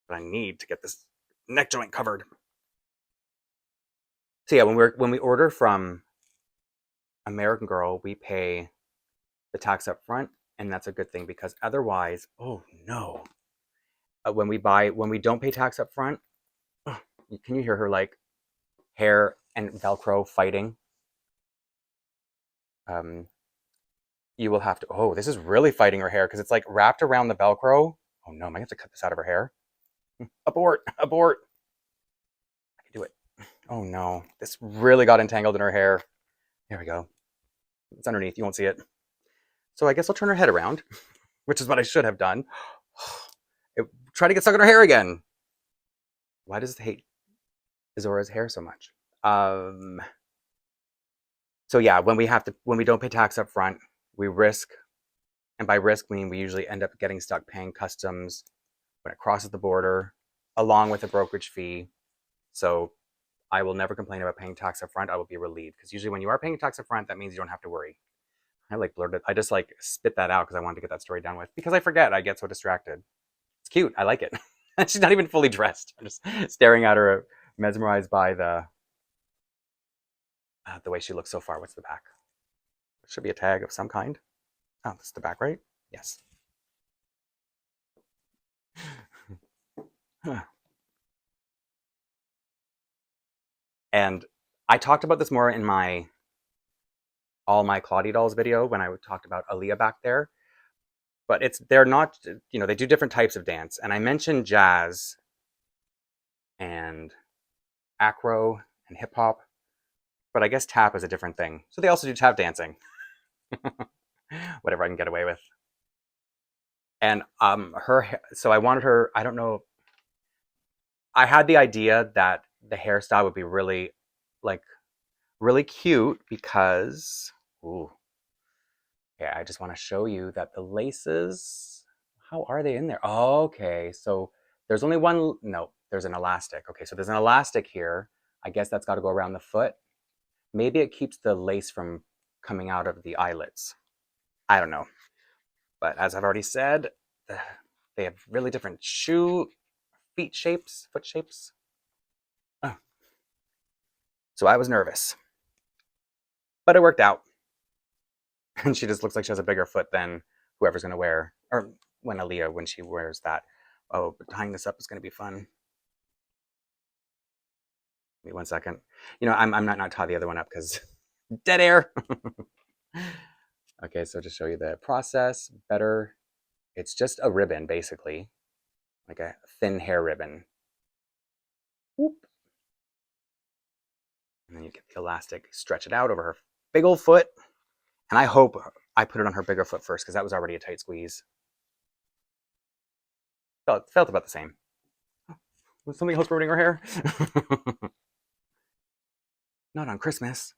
But I need to get this neck joint covered. So yeah, when we order from American Girl, we pay the tax up front, and that's a good thing because otherwise, oh no. When we don't pay tax up front, can you hear her like hair and Velcro fighting? You will have to, oh, this is really fighting her hair because it's like wrapped around the Velcro. Oh no, am I gonna have to cut this out of her hair? Abort, abort. I can do it. Oh no, this really got entangled in her hair. There we go. It's underneath, you won't see it. So I guess I'll turn her head around, which is what I should have done. Try to get stuck in her hair again. Why does it hate Zora's hair so much? So yeah, when we don't pay tax up front, we risk, and by risk, I mean we usually end up getting stuck paying customs when it crosses the border, along with a brokerage fee. So I will never complain about paying tax up front. I will be relieved because usually when you are paying tax up front, that means you don't have to worry. I just like spit that out because I wanted to get that story done with because I forget. I get so distracted. It's cute. I like it. She's not even fully dressed. I'm just staring at her, mesmerized by the way she looks so far. What's the back? It should be a tag of some kind. Oh, that's the back, right? Yes. And I talked about this more in all my Claudie dolls video when I talked about Aaliyah back there. But they're not, they do different types of dance. And I mentioned jazz and acro and hip hop, but I guess tap is a different thing. So they also do tap dancing. Whatever I can get away with. And so I wanted her, I don't know, I had the idea that the hairstyle would be really, like, really cute because, ooh, yeah, I just want to show you that the laces, how are they in there? Oh, okay, so there's only one, no, there's an elastic. Okay, so there's an elastic here. I guess that's got to go around the foot. Maybe it keeps the lace from coming out of the eyelets. I don't know. But as I've already said, they have really different foot shapes. Oh. So I was nervous. But it worked out. And she just looks like she has a bigger foot than whoever's going to wear, or when Aaliyah, when she wears that. Oh, but tying this up is going to be fun. Wait 1 second. You know, I'm not tie the other one up because dead air. Okay, so to show you the process better, it's just a ribbon basically, like a thin hair ribbon. Whoop. And then you get the elastic, stretch it out over her big old foot. And I hope I put it on her bigger foot first because that was already a tight squeeze. Felt about the same. Was something else ruining her hair? Not on Christmas.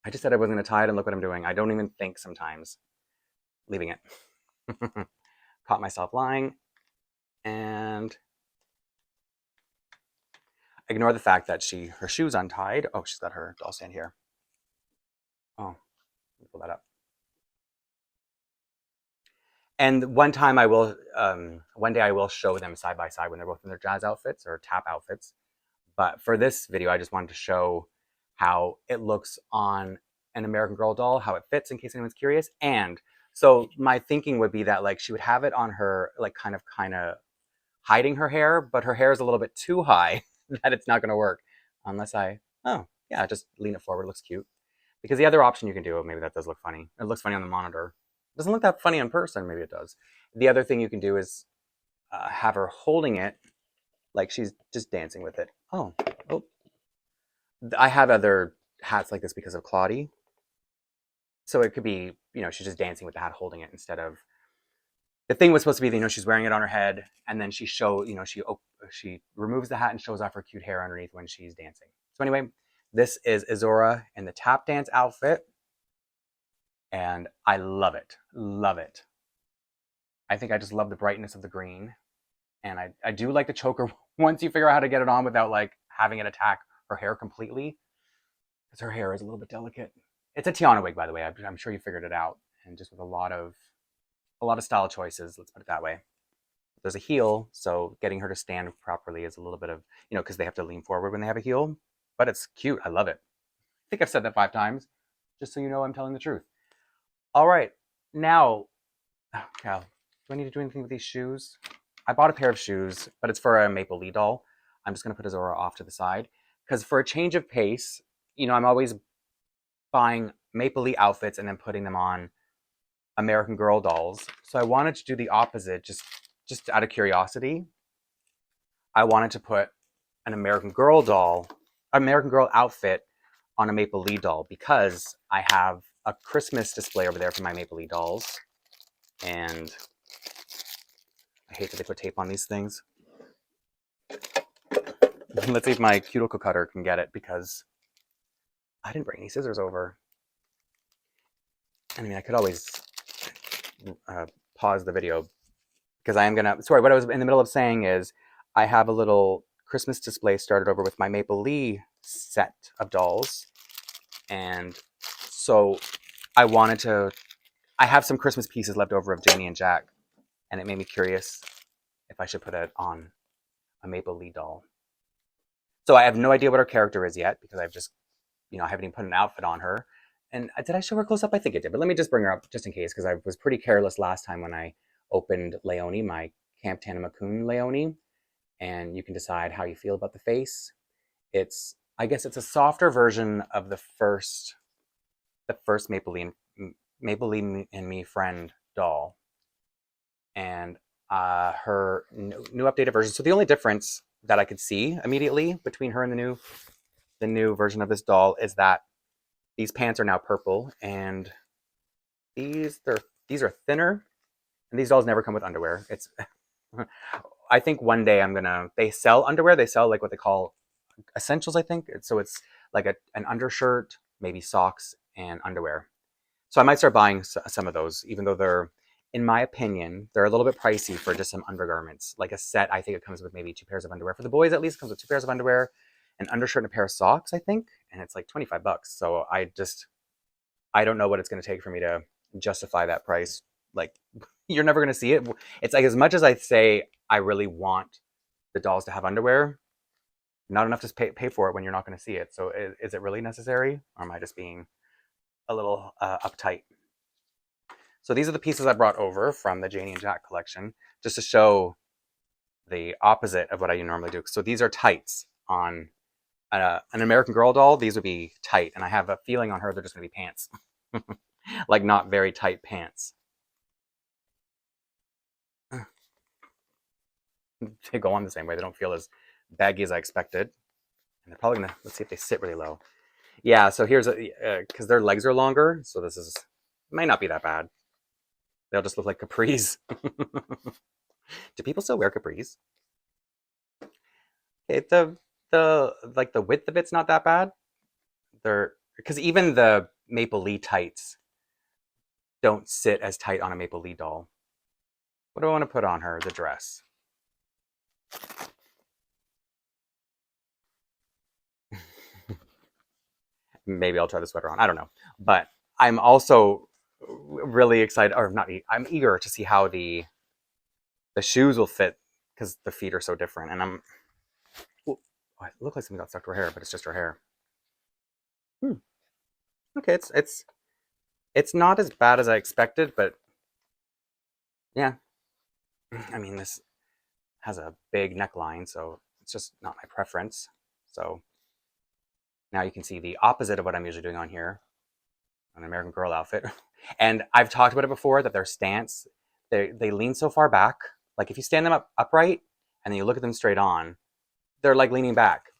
I just said I wasn't going to tie it, and look what I'm doing. I don't even think sometimes. Leaving it. Caught myself lying. And ignore the fact that her shoe's untied. Oh, she's got her doll stand here. Oh, pull that up. And one day I will show them side by side when they're both in their jazz outfits or tap outfits. But for this video, I just wanted to show how it looks on an American Girl doll, how it fits in case anyone's curious. And so my thinking would be that like she would have it on her, like kind of hiding her hair, but her hair is a little bit too high that it's not going to work unless just lean it forward. It looks cute. Because the other option you can do, maybe that does look funny. It looks funny on the monitor. It doesn't look that funny in person. Maybe it does. The other thing you can do is have her holding it like she's just dancing with it. Oh. I have other hats like this because of Claudie. So it could be, she's just dancing with the hat holding it instead of, the thing was supposed to be, she's wearing it on her head and then she removes the hat and shows off her cute hair underneath when she's dancing. So anyway, this is Izora in the tap dance outfit. And I love it. Love it. I think I just love the brightness of the green. And I do like the choker once you figure out how to get it on without like having it attack her hair completely. Because her hair is a little bit delicate. It's a Tiana wig, by the way. I'm sure you figured it out. And just with a lot of style choices, let's put it that way. There's a heel, so getting her to stand properly is a little bit of, because they have to lean forward when they have a heel. But it's cute. I love it. I think I've said that 5 times, just so you know I'm telling the truth. All right, now, Cal, do I need to do anything with these shoes? I bought a pair of shoes, but it's for a Maplelea doll. I'm just going to put Izora off to the side. Because for a change of pace, I'm always buying Maplelea outfits and then putting them on American Girl dolls. So I wanted to do the opposite, just out of curiosity. I wanted to put an American Girl outfit on a Maplelea doll because I have a Christmas display over there for my Maplelea dolls. And I hate that they put tape on these things. Let's see if my cuticle cutter can get it because I didn't bring any scissors over. I mean, I could always pause the video because I am gonna, sorry, what I was in the middle of saying is I have a little Christmas display started over with my Maplelea set of dolls. And so I have some Christmas pieces left over of Janie and Jack, and it made me curious if I should put it on a Maplelea doll. So I have no idea what her character is yet because I've just, I haven't even put an outfit on her. And did I show her close up? I think I did, but let me just bring her up just in case because I was pretty careless last time when I opened Leonie, my Camp Tanamakun Leonie. And you can decide how you feel about the face. I guess it's a softer version of the first Maplelea and Me friend doll. And her new updated version. So the only difference that I could see immediately between her and the new version of this doll is that these pants are now purple and these are thinner, and these dolls never come with underwear. It's I think one day they sell underwear. They sell like what they call essentials, I think. So it's like an undershirt, maybe socks and underwear. So I might start buying some of those, even though they're, in my opinion, they're a little bit pricey for just some undergarments. Like a set, I think it comes with maybe 2 pairs of underwear. For the boys, at least, it comes with 2 pairs of underwear, an undershirt and a pair of socks, I think. And it's like $25. So I don't know what it's going to take for me to justify that price. Like, you're never going to see it. It's like, as much as I say I really want the dolls to have underwear, not enough to pay for it when you're not going to see it. So is it really necessary? Or am I just being a little uptight? So these are the pieces I brought over from the Janie and Jack collection, just to show the opposite of what I normally do. So these are tights on an American Girl doll. These would be tight, and I have a feeling on her they're just going to be pants. Like not very tight pants. They go on the same way. They don't feel as baggy as I expected. And they're probably going to, let's see if they sit really low. Yeah, so here's because their legs are longer, so this is, might not be that bad. They'll just look like capris. Do people still wear capris? Okay, the like the width of it's not that bad. They're because even the Maplelea tights don't sit as tight on a Maplelea doll. What do I want to put on her? The dress. Maybe I'll try the sweater on. I don't know. But I'm also really excited, or not, I'm eager to see how the shoes will fit because the feet are so different. And I'm, oh, it looked like something got stuck to her hair, but it's just her hair. Okay, it's not as bad as I expected, but yeah. I mean, this has a big neckline, so it's just not my preference. So now you can see the opposite of what I'm usually doing on here, an American Girl outfit. And I've talked about it before, that their stance, they lean so far back. Like if you stand them upright and then you look at them straight on, they're like leaning back.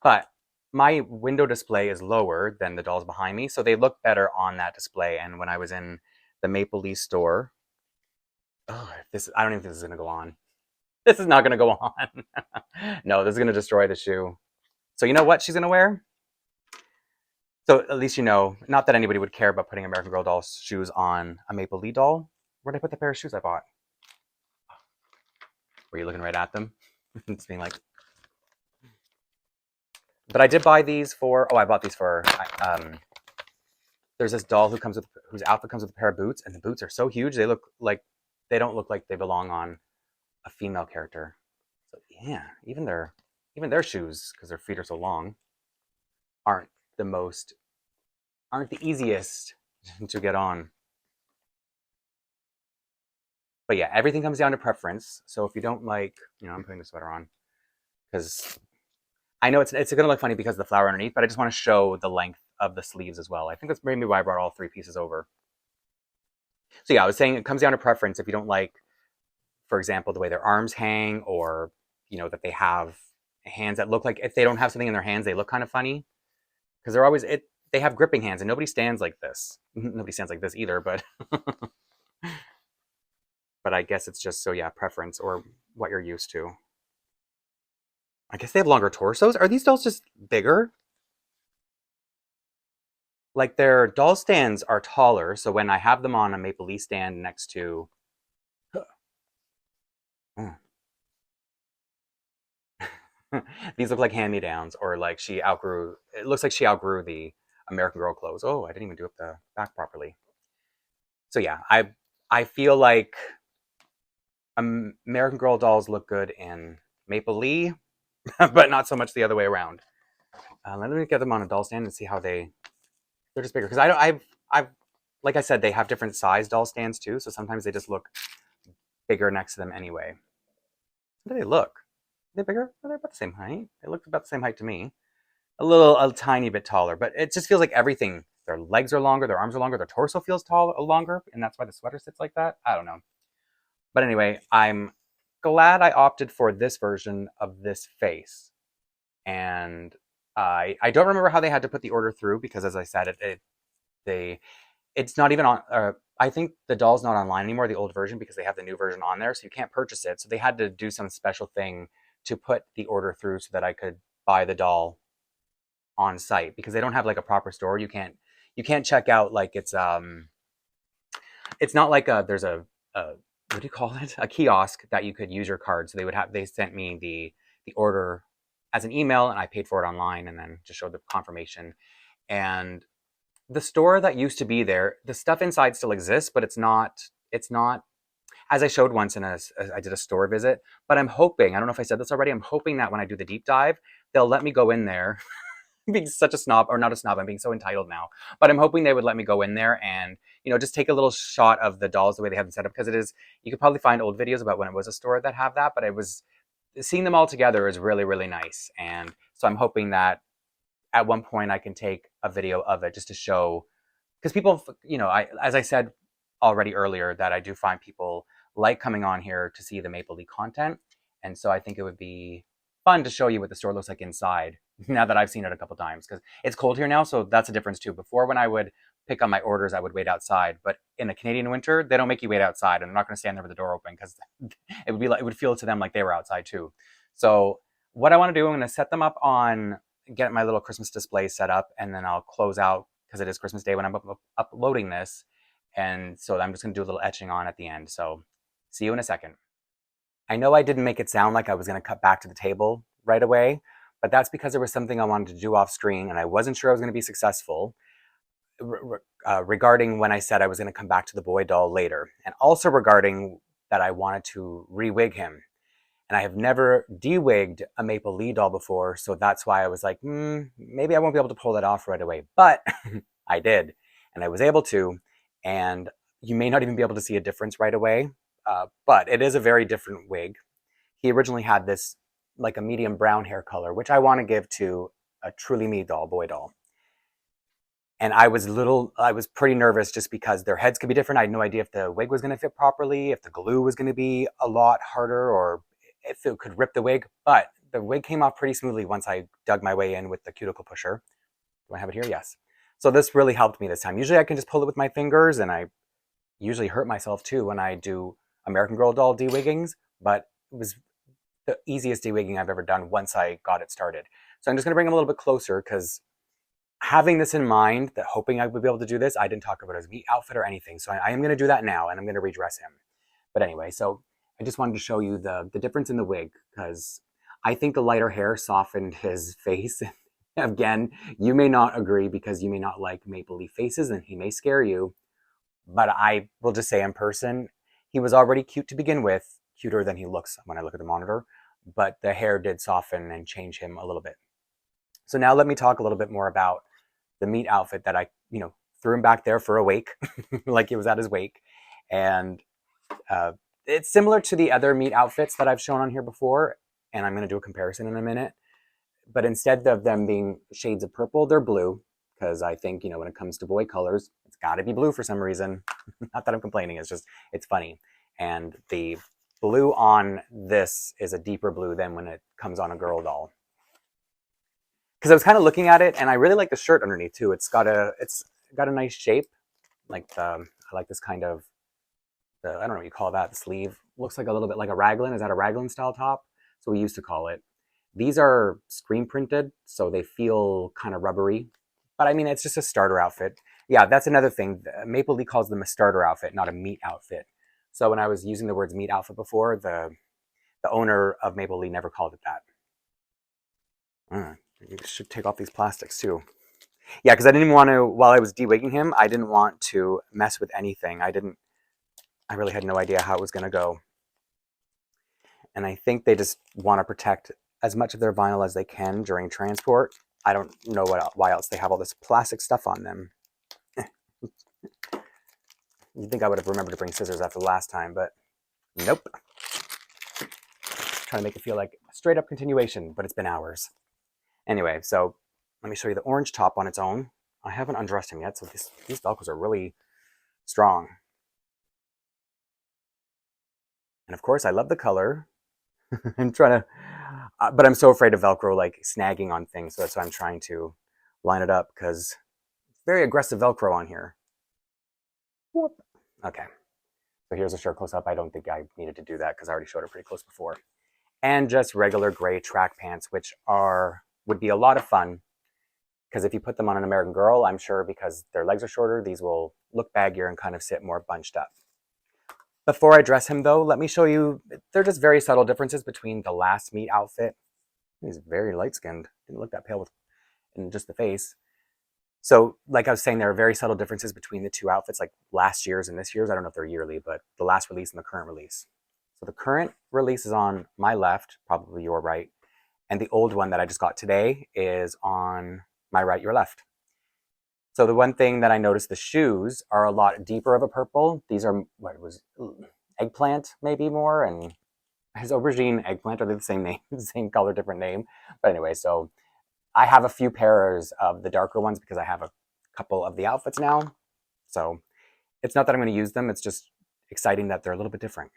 But my window display is lower than the dolls behind me, so they look better on that display. And when I was in the Maplelea store, oh, I don't even think this is gonna go on. This is not gonna go on. No, this is gonna destroy the shoe. So you know what she's gonna wear? So at least you know, not that anybody would care about putting American Girl doll shoes on a Maplelea doll. Where'd I put the pair of shoes I bought? Were you looking right at them? It's being like, but I did buy these for, oh, I bought these for, there's this doll whose outfit comes with a pair of boots, and the boots are so huge, they don't look like they belong on a female character. So yeah, even their shoes, because their feet are so long, aren't the easiest to get on. But yeah, everything comes down to preference. So if you don't like, I'm putting the sweater on because I know it's going to look funny because of the flower underneath, but I just want to show the length of the sleeves as well. I think that's maybe why I brought all three pieces over. So yeah, I was saying it comes down to preference. If you don't like, for example, the way their arms hang, or that they have hands that look like, if they don't have something in their hands, they look kind of funny because they have gripping hands, and nobody stands like this. Nobody stands like this either, but but I guess it's just, so yeah, preference or what you're used to. I guess they have longer torsos. Are these dolls just bigger? Like their doll stands are taller, so when I have them on a Maplelea stand next to, these look like hand-me-downs, or like it looks like she outgrew the American Girl clothes. Oh, I didn't even do up the back properly. So yeah, I feel like American Girl dolls look good in Maplelea, but not so much the other way around. Let me get them on a doll stand and see how they're just bigger. Because I've like I said, they have different size doll stands too, so sometimes they just look bigger next to them anyway. How do they look? Are they bigger? They're about the same height. They look about the same height to me. A tiny bit taller, but it just feels like everything. Their legs are longer, their arms are longer, their torso feels longer, and that's why the sweater sits like that. I don't know. But anyway, I'm glad I opted for this version of this face. And I don't remember how they had to put the order through, because as I said, it's not even on, I think the doll's not online anymore, the old version, because they have the new version on there, so you can't purchase it. So they had to do some special thing to put the order through so that I could buy the doll on site, because they don't have like a proper store. You can't check out like it's not like there's a what do you call it? A kiosk that you could use your card. So they sent me the order as an email, and I paid for it online, and then just showed the confirmation. And the store that used to be there, the stuff inside still exists, but it's not, as I showed once I did a store visit. But I'm hoping, I don't know if I said this already, I'm hoping that when I do the deep dive, they'll let me go in there. I'm being such a snob, or not a snob, I'm being so entitled now. But I'm hoping they would let me go in there and just take a little shot of the dolls the way they have them set up, because you could probably find old videos about when it was a store that have that, but seeing them all together is really, really nice. And so I'm hoping that at one point I can take a video of it just to show, because people, as I said already earlier, that I do find people like coming on here to see the Maple Leaf content. And so I think it would be fun to show you what the store looks like inside now that I've seen it a couple times, because it's cold here now. So that's a difference too. Before, when I would pick up my orders, I would wait outside, but in the Canadian winter, they don't make you wait outside, and I'm not going to stand there with the door open, because it would feel to them like they were outside too. So what I want to do, I'm going to set them up on, get my little Christmas display set up, and then I'll close out, because it is Christmas Day when I'm uploading this. And so I'm just going to do a little etching on at the end. So see you in a second. I know I didn't make it sound like I was going to cut back to the table right away, but that's because there was something I wanted to do off screen, and I wasn't sure I was going to be successful regarding when I said I was going to come back to the boy doll later, and also regarding that I wanted to re-wig him. And I have never de-wigged a Maple Leaf doll before, so that's why I was like, maybe I won't be able to pull that off right away. But I did, and I was able to, and you may not even be able to see a difference right away, but it is a very different wig. He originally had this like a medium brown hair color, which I want to give to a truly me doll, boy doll. And I was pretty nervous just because their heads could be different. I had no idea if the wig was going to fit properly, if the glue was going to be a lot harder, or if it could rip the wig. But the wig came off pretty smoothly once I dug my way in with the cuticle pusher. Do I have it here? Yes. So this really helped me this time. Usually I can just pull it with my fingers, and I usually hurt myself too when I do American Girl doll de-wiggings, but it was the easiest de-wigging I've ever done once I got it started. So I'm just going to bring him a little bit closer, because having this in mind, that hoping I would be able to do this, I didn't talk about his meat outfit or anything. So I am going to do that now, and I'm going to redress him. But anyway, so I just wanted to show you the difference in the wig, because I think the lighter hair softened his face. Again, you may not agree, because you may not like Maple Leaf faces, and he may scare you. But I will just say, in person, he was already cute to begin with, cuter than he looks when I look at the monitor. But the hair did soften and change him a little bit. So now let me talk a little bit more about the meat outfit that I, threw him back there for a wake, like he was at his wake. And it's similar to the other meat outfits that I've shown on here before, and I'm going to do a comparison in a minute. But instead of them being shades of purple, they're blue, because I think, when it comes to boy colors, it's got to be blue for some reason. Not that I'm complaining, it's funny. And the blue on this is a deeper blue than when it comes on a girl doll. Because I was kind of looking at it, and I really like the shirt underneath too. It's got a nice shape. I like this kind of, I don't know what you call that, the sleeve. Looks like a little bit like a raglan. Is that a raglan style top? So we used to call it. These are screen printed, so they feel kind of rubbery. But I mean, it's just a starter outfit. Yeah, that's another thing. Maple Leaf calls them a starter outfit, not a meat outfit. So when I was using the words meat outfit before, the owner of Maple Leaf never called it that. You should take off these plastics too. Yeah, because I didn't want to, while I was de-wigging him, I didn't want to mess with anything. I really had no idea how it was going to go. And I think they just want to protect as much of their vinyl as they can during transport. I don't know why else they have all this plastic stuff on them. You'd think I would have remembered to bring scissors after the last time, but nope. Trying to make it feel like a straight up continuation, but it's been hours. Anyway, so let me show you the orange top on its own. I haven't undressed him yet, so these Velcros are really strong. And of course, I love the color. I'm trying to, but I'm so afraid of Velcro like snagging on things, so that's why I'm trying to line it up, because it's very aggressive Velcro on here. Whoop. Okay, so here's a shirt close up. I don't think I needed to do that, because I already showed it pretty close before. And just regular gray track pants, which would be a lot of fun, because if you put them on an American Girl, I'm sure because their legs are shorter, these will look baggier and kind of sit more bunched up. Before I dress him though, let me show you, they're just very subtle differences between the last meat outfit. He's very light-skinned, didn't look that pale in just the face. So like I was saying, there are very subtle differences between the two outfits, like last year's and this year's. I don't know if they're yearly, but the last release and the current release. So the current release is on my left, probably your right. And the old one that I just got today is on my right, your left. So the one thing that I noticed, the shoes are a lot deeper of a purple. These are, what was, eggplant maybe more, and is aubergine eggplant, are they the same name, same color, different name? But anyway, so I have a few pairs of the darker ones because I have a couple of the outfits now. So it's not that I'm going to use them, it's just exciting that they're a little bit different.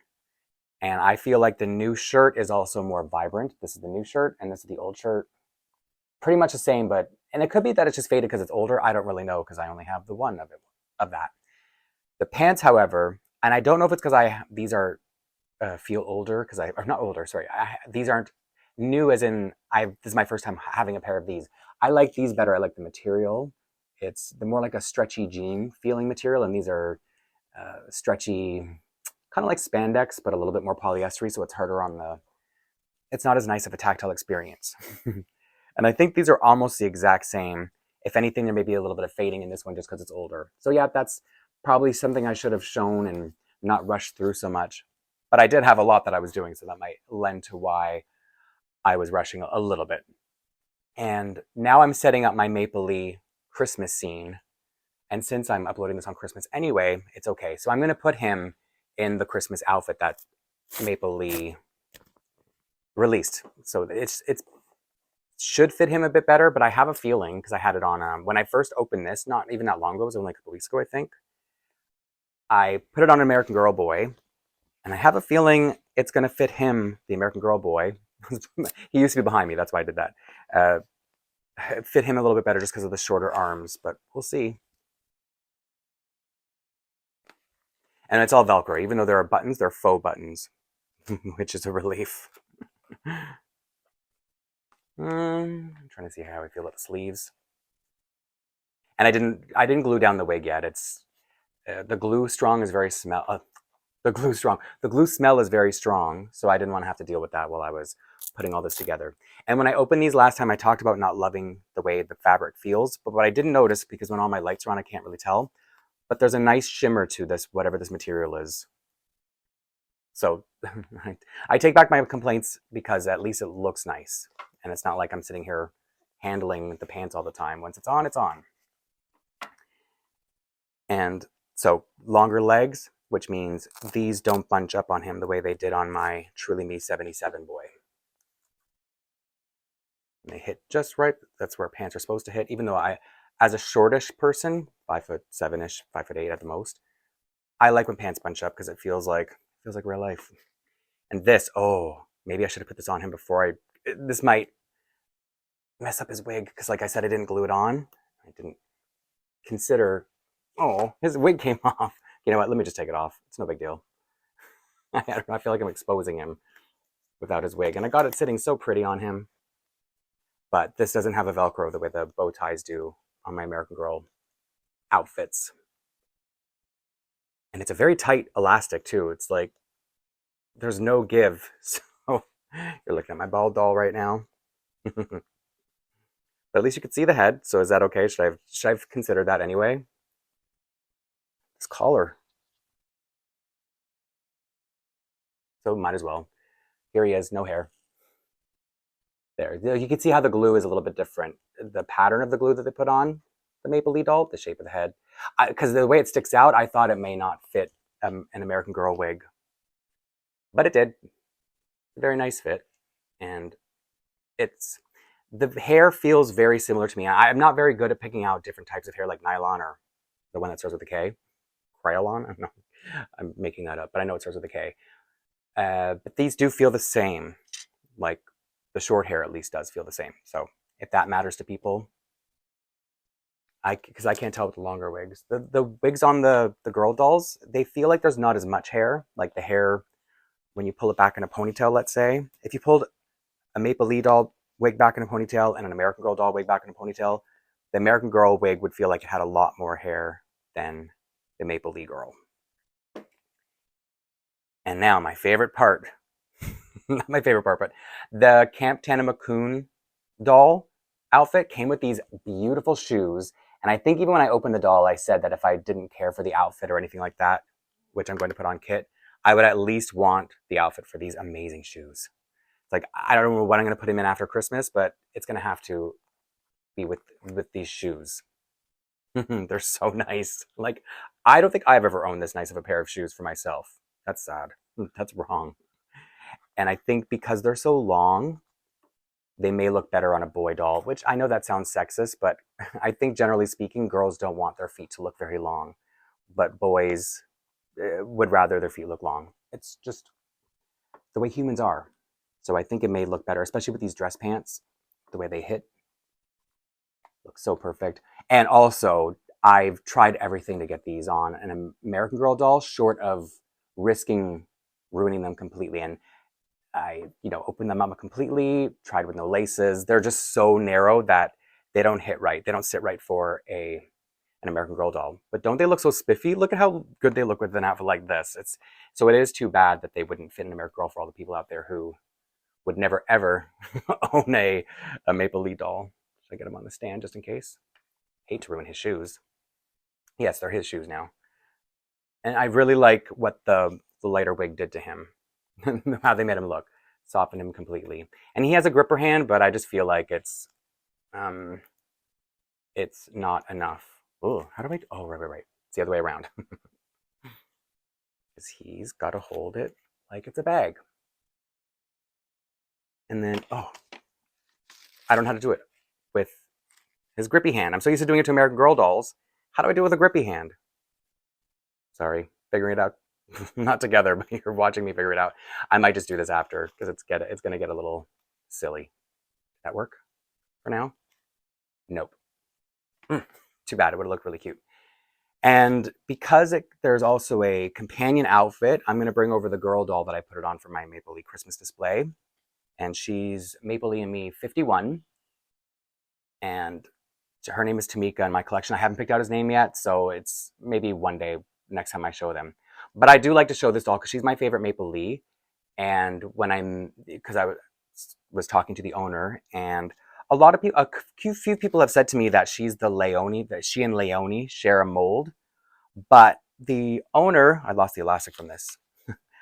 And I feel like the new shirt is also more vibrant. This is the new shirt, and this is the old shirt. Pretty much the same, but, and it could be that it's just faded because it's older. I don't really know because I only have the one of that. The pants, however, and I don't know if it's because these are feel older because or not older, sorry. These aren't new as in this is my first time having a pair of these. I like these better. I like the material. It's the more like a stretchy jean feeling material, and these are stretchy, kind of like spandex, but a little bit more polyestery, so it's harder on the, it's not as nice of a tactile experience. And I think these are almost the exact same. If anything, there may be a little bit of fading in this one just because it's older. So yeah, that's probably something I should have shown and not rushed through so much. But I did have a lot that I was doing, so that might lend to why I was rushing a little bit. And now I'm setting up my Maplelea Christmas scene. And since I'm uploading this on Christmas anyway, it's okay. So I'm going to put him in the Christmas outfit that Maplelea released. So it's should fit him a bit better, but I have a feeling, because I had it on, when I first opened this, not even that long ago, it was only a couple weeks ago, I think. I put it on American Girl Boy, and I have a feeling it's going to fit him, the American Girl Boy. He used to be behind me, that's why I did that. Fit him a little bit better just because of the shorter arms, but we'll see. And it's all Velcro, even though there are buttons, they're faux buttons, which is a relief. I'm trying to see how I feel about the sleeves. And I didn't glue down the wig yet. It's the glue strong is very the glue smell is very strong, so I didn't want to have to deal with that while I was putting all this together. And when I opened these last time, I talked about not loving the way the fabric feels, but what I didn't notice, because when all my lights are on, I can't really tell, but there's a nice shimmer to this, whatever this material is. So I take back my complaints because at least it looks nice. And it's not like I'm sitting here handling the pants all the time. Once it's on, it's on. And so longer legs, which means these don't bunch up on him the way they did on my Truly Me 77 boy. And they hit just right. That's where pants are supposed to hit, even though as a shortish person, 5'7"-ish, 5'8" at the most, I like when pants bunch up because it feels like real life. And this, oh, maybe I should have put this on him before this might mess up his wig because, like I said, I didn't glue it on. I didn't consider, oh, his wig came off. You know what, let me just take it off. It's no big deal. I feel like I'm exposing him without his wig. And I got it sitting so pretty on him. But this doesn't have a Velcro the way the bow ties do on my American Girl outfits. And it's a very tight elastic too. It's like, there's no give. So you're looking at my bald doll right now. But at least you could see the head. So is that okay? Should I have considered that anyway? This collar. So might as well. Here he is, no hair. There. You can see how the glue is a little bit different. The pattern of the glue that they put on the Maplelea doll, the shape of the head. Because the way it sticks out, I thought it may not fit an American Girl wig. But it did. Very nice fit. And the hair feels very similar to me. I'm not very good at picking out different types of hair like nylon or the one that starts with a K. Krylon? I don't know. I'm making that up, but I know it starts with a K. But these do feel the same. Like the short hair at least does feel the same. So if that matters to people, because I can't tell with the longer wigs. The wigs on the girl dolls, they feel like there's not as much hair. Like the hair, when you pull it back in a ponytail, let's say. If you pulled a Maplelea doll wig back in a ponytail and an American Girl doll wig back in a ponytail, the American Girl wig would feel like it had a lot more hair than the Maplelea girl. And now my favorite part, not my favorite part, but the Camp Tanamakun doll outfit came with these beautiful shoes. And I think even when I opened the doll, I said that if I didn't care for the outfit or anything like that, which I'm going to put on Kit, I would at least want the outfit for these amazing shoes. It's like, I don't know what I'm going to put him in after Christmas, but it's going to have to be with these shoes. They're so nice. Like, I don't think I've ever owned this nice of a pair of shoes for myself. That's sad. That's wrong. And I think because they're so long, they may look better on a boy doll, which I know that sounds sexist, but I think generally speaking, girls don't want their feet to look very long, but boys would rather their feet look long. It's just the way humans are. So I think it may look better, especially with these dress pants, the way they hit. Looks so perfect. And also, I've tried everything to get these on an American Girl doll, short of risking ruining them completely. And I, opened them up completely, tried with no laces. They're just so narrow that they don't hit right. They don't sit right for an American Girl doll. But don't they look so spiffy? Look at how good they look with an outfit like this. So it is too bad that they wouldn't fit an American Girl for all the people out there who would never ever own a Maplelea doll. Should I get him on the stand just in case? Hate to ruin his shoes. Yes, they're his shoes now. And I really like what the lighter wig did to him. How they made him look. Softened him completely. And he has a gripper hand, but I just feel like it's not enough. Oh, how do I? Oh, right. It's the other way around. Because he's got to hold it like it's a bag. And then, oh, I don't know how to do it with his grippy hand. I'm so used to doing it to American Girl dolls. How do I do it with a grippy hand? Sorry, figuring it out. Not together, but you're watching me figure it out. I might just do this after because it's going to get a little silly. Did that work for now? Nope. Too bad. It would have looked really cute. And because there's also a companion outfit, I'm going to bring over the girl doll that I put it on for my Maplelea Christmas display. And she's Maplelea and Me 51. And her name is Tamika in my collection. I haven't picked out his name yet, so it's maybe one day next time I show them. But I do like to show this doll because she's my favorite Maplelea. And because I was talking to the owner, and a lot of people, a few people have said to me that she's the Leone, that she and Leone share a mold. But the owner, I lost the elastic from this.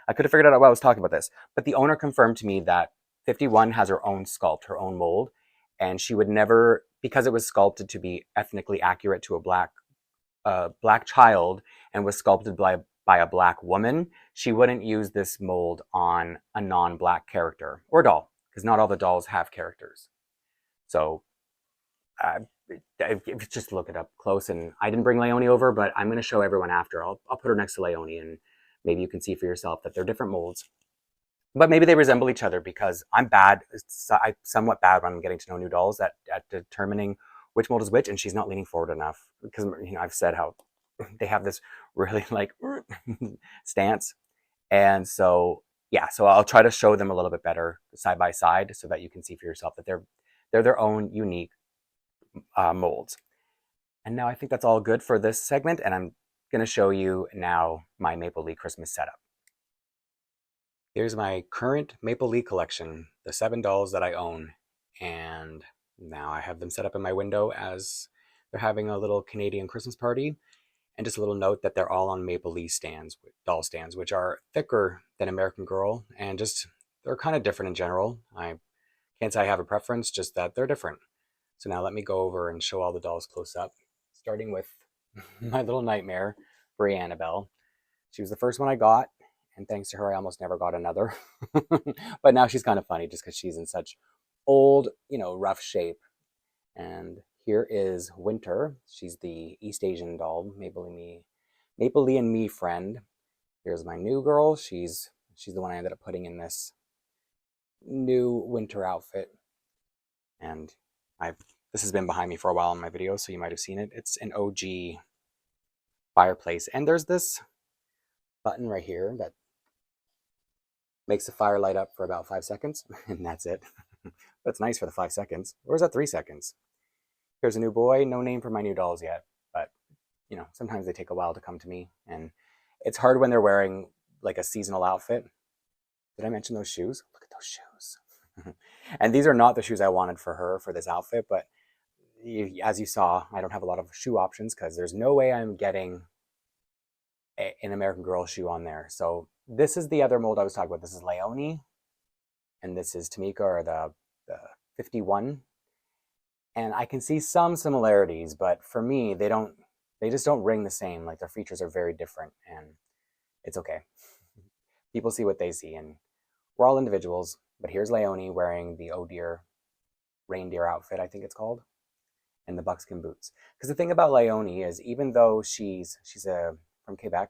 I could have figured out while I was talking about this. But the owner confirmed to me that 51 has her own sculpt, her own mold. And she would never, because it was sculpted to be ethnically accurate to a black child and was sculpted by a black woman, she wouldn't use this mold on a non-black character or doll, because not all the dolls have characters. So just look it up close. And I didn't bring Leone over, but I'm going to show everyone after. I'll put her next to Leone, and maybe you can see for yourself that they're different molds. But maybe they resemble each other because I'm somewhat bad when I'm getting to know new dolls at determining which mold is which, and she's not leaning forward enough because I've said how they have this really like stance. And so, yeah, so I'll try to show them a little bit better side by side so that you can see for yourself that they're their own unique molds. And now I think that's all good for this segment, and I'm going to show you now my Maplelea Christmas setup. Here's my current Maplelea collection, the 7 dolls that I own, and now I have them set up in my window as they're having a little Canadian Christmas party. And just a little note that they're all on Maplelea stands, doll stands, which are thicker than American Girl, and just they're kind of different in general. I can't say I have a preference, just that they're different. So now let me go over and show all the dolls close up, starting with my little nightmare, Brie Annabelle. She was the first one I got, and thanks to her, I almost never got another. But now she's kind of funny just because she's in such old, rough shape. And here is Winter. She's the East Asian doll, Maplelea and Me friend. Here's my new girl. She's the one I ended up putting in this new winter outfit. And this has been behind me for a while in my videos, so you might have seen it. It's an OG fireplace. And there's this button right here that makes the fire light up for about 5 seconds, and that's it. That's nice for the 5 seconds. Or is that 3 seconds? Here's a new boy. No name for my new dolls yet, but sometimes they take a while to come to me, and it's hard when they're wearing like a seasonal outfit. Did I mention those shoes? Look at those shoes. And these are not the shoes I wanted for her for this outfit, but as you saw, I don't have a lot of shoe options because there's no way I'm getting an American Girl shoe on there. So this is the other mold I was talking about. This is Leone, and this is Tamika, or the 51. And I can see some similarities, but for me, they don't they just don't ring the same. Like their features are very different, and it's okay. People see what they see, and we're all individuals. But here's Leonie wearing the oh dear reindeer outfit, I think it's called, and the buckskin boots. Because the thing about Leonie is, even though she's from Quebec,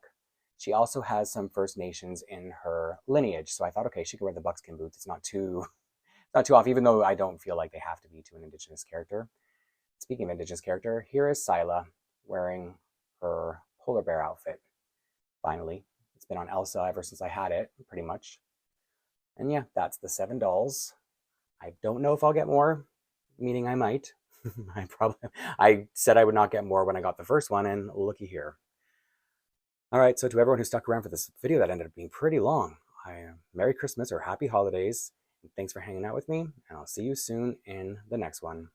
she also has some First Nations in her lineage. So I thought, okay, she could wear the buckskin boots. It's not too off, even though I don't feel like they have to be to an Indigenous character. Speaking of Indigenous character, here is Sila wearing her polar bear outfit. Finally, it's been on Elsa ever since I had it, pretty much. And yeah, that's the 7 dolls. I don't know if I'll get more, meaning I might. I said I would not get more when I got the first one, and looky here. All right, so to everyone who stuck around for this video that ended up being pretty long, Merry Christmas or Happy Holidays, and thanks for hanging out with me, and I'll see you soon in the next one.